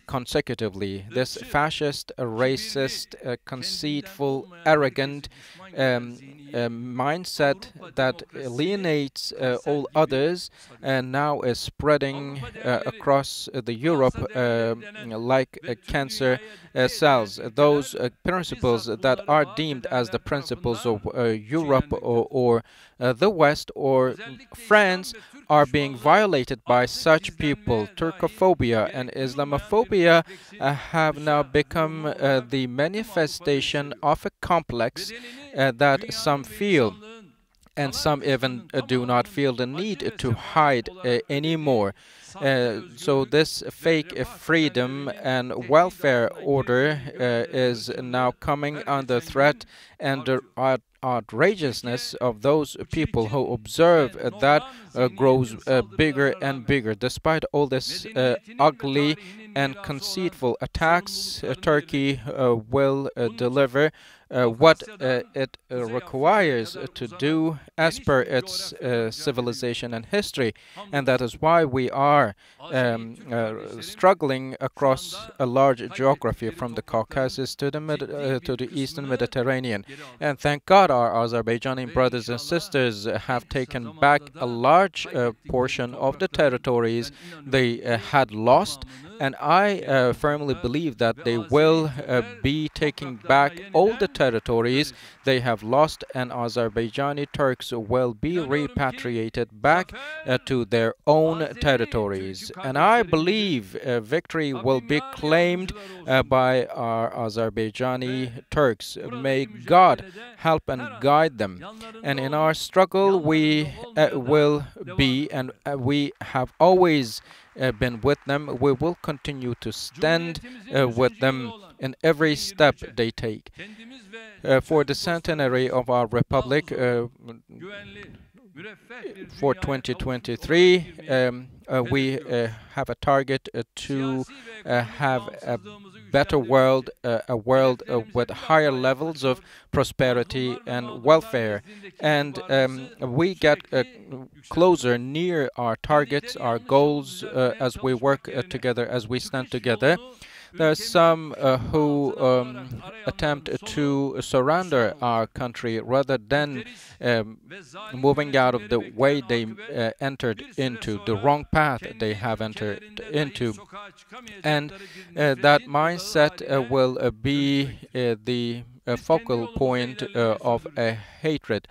Speaker 2: consecutively. This fascist, racist, conceitful, arrogant mindset that alienates all others and now is spreading across the Europe like cancer cells. Those principles that are deemed as the principles of Europe or the West or France are being violated by such people. Turcophobia and Islamophobia have now become the manifestation of a complex that some feel, and some even do not feel the need to hide anymore. So this fake freedom and welfare order is now coming under threat, and the outrageousness of those people who observe that grows bigger and bigger. Despite all this ugly and conceitful attacks, Turkey will deliver what it requires to do as per its civilization and history, and that is why we are struggling across a large geography from the Caucasus to the Eastern Mediterranean. And thank God our Azerbaijani brothers and sisters have taken back a large portion of the territories they had lost, and I firmly believe that they will be taking back all the territories they have lost, and Azerbaijani Turks will be repatriated back to their own territories. And I believe victory will be claimed by our Azerbaijani Turks. May God help and guide them. And in our struggle, we will be, and we have always been with them. We will continue to stand with them in every step they take. For the centenary of our republic, for 2023, we have a target to have a better world, a world with higher levels of prosperity and welfare. And we get closer, near our targets, our goals, as we work together, as we stand together. There are some who attempt to surrender our country rather than moving out of the way they entered into, the wrong path they have entered into. And that mindset will be the focal point of a hatred.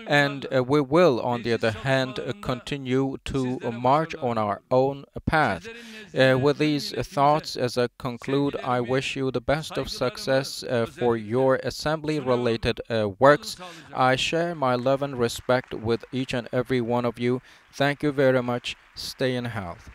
Speaker 2: And we will, on the other hand, continue to march on our own path. With these thoughts, as I conclude, I wish you the best of success for your assembly-related works. I share my love and respect with each and every one of you. Thank you very much. Stay in health.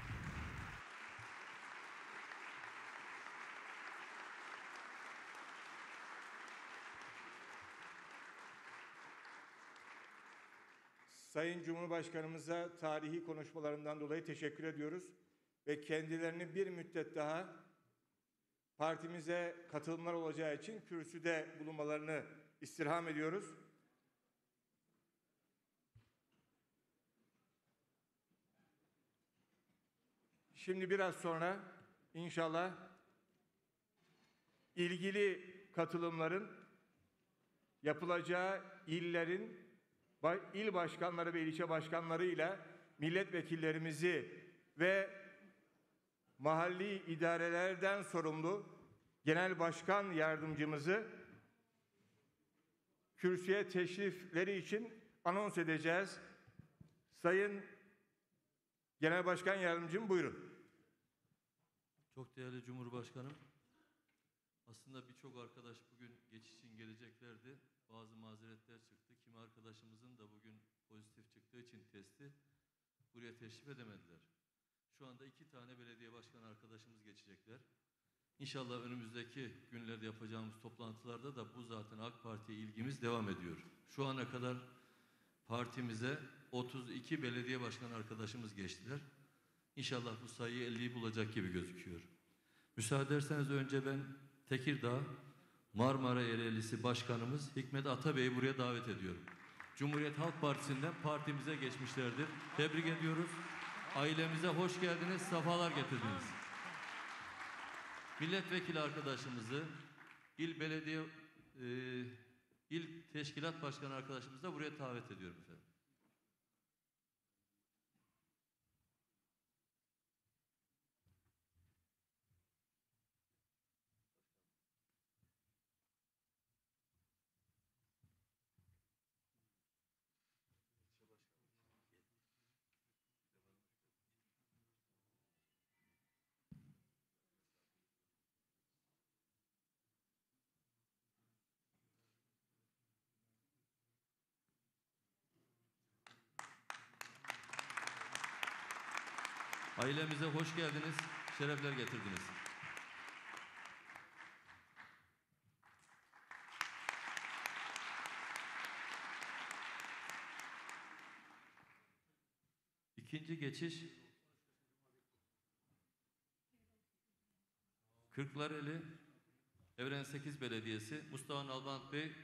Speaker 3: Sayın Cumhurbaşkanımıza tarihi konuşmalarından dolayı teşekkür ediyoruz ve kendilerini bir müddet daha partimize katılımlar olacağı için kürsüde bulunmalarını istirham ediyoruz. Şimdi biraz sonra inşallah ilgili katılımların yapılacağı illerin il başkanları ve ilçe başkanlarıyla milletvekillerimizi ve mahalli idarelerden sorumlu genel başkan yardımcımızı kürsüye teşrifleri için anons edeceğiz. Sayın Genel Başkan Yardımcım, buyurun.
Speaker 4: Çok değerli Cumhurbaşkanım, aslında birçok arkadaş bugün geçiş için geleceklerdi. Bazı mazeretler çıktı. Kimi arkadaşımızın da bugün pozitif çıktığı için testi buraya teşrif edemediler. Şu anda 2 tane belediye başkan arkadaşımız geçecekler. İnşallah önümüzdeki günlerde yapacağımız toplantılarda da bu zaten AK Parti'ye ilgimiz devam ediyor. Şu ana kadar partimize 32 belediye başkan arkadaşımız geçtiler. İnşallah bu sayıyı 50'yi bulacak gibi gözüküyor. Müsaade ederseniz önce ben Tekirdağ, Marmara Ereğlisi Başkanımız Hikmet Atabey'i buraya davet ediyorum. Cumhuriyet Halk Partisi'nden partimize geçmişlerdir. Tebrik ediyoruz. Ailemize hoş geldiniz, sefalar getirdiniz. Milletvekili arkadaşımızı, il teşkilat başkanı arkadaşımızı da buraya davet ediyorum efendim. Ailemize hoş geldiniz, şerefler getirdiniz. İkinci geçiş Kırklareli Evren 8 Belediyesi Mustafa Nalbant Bey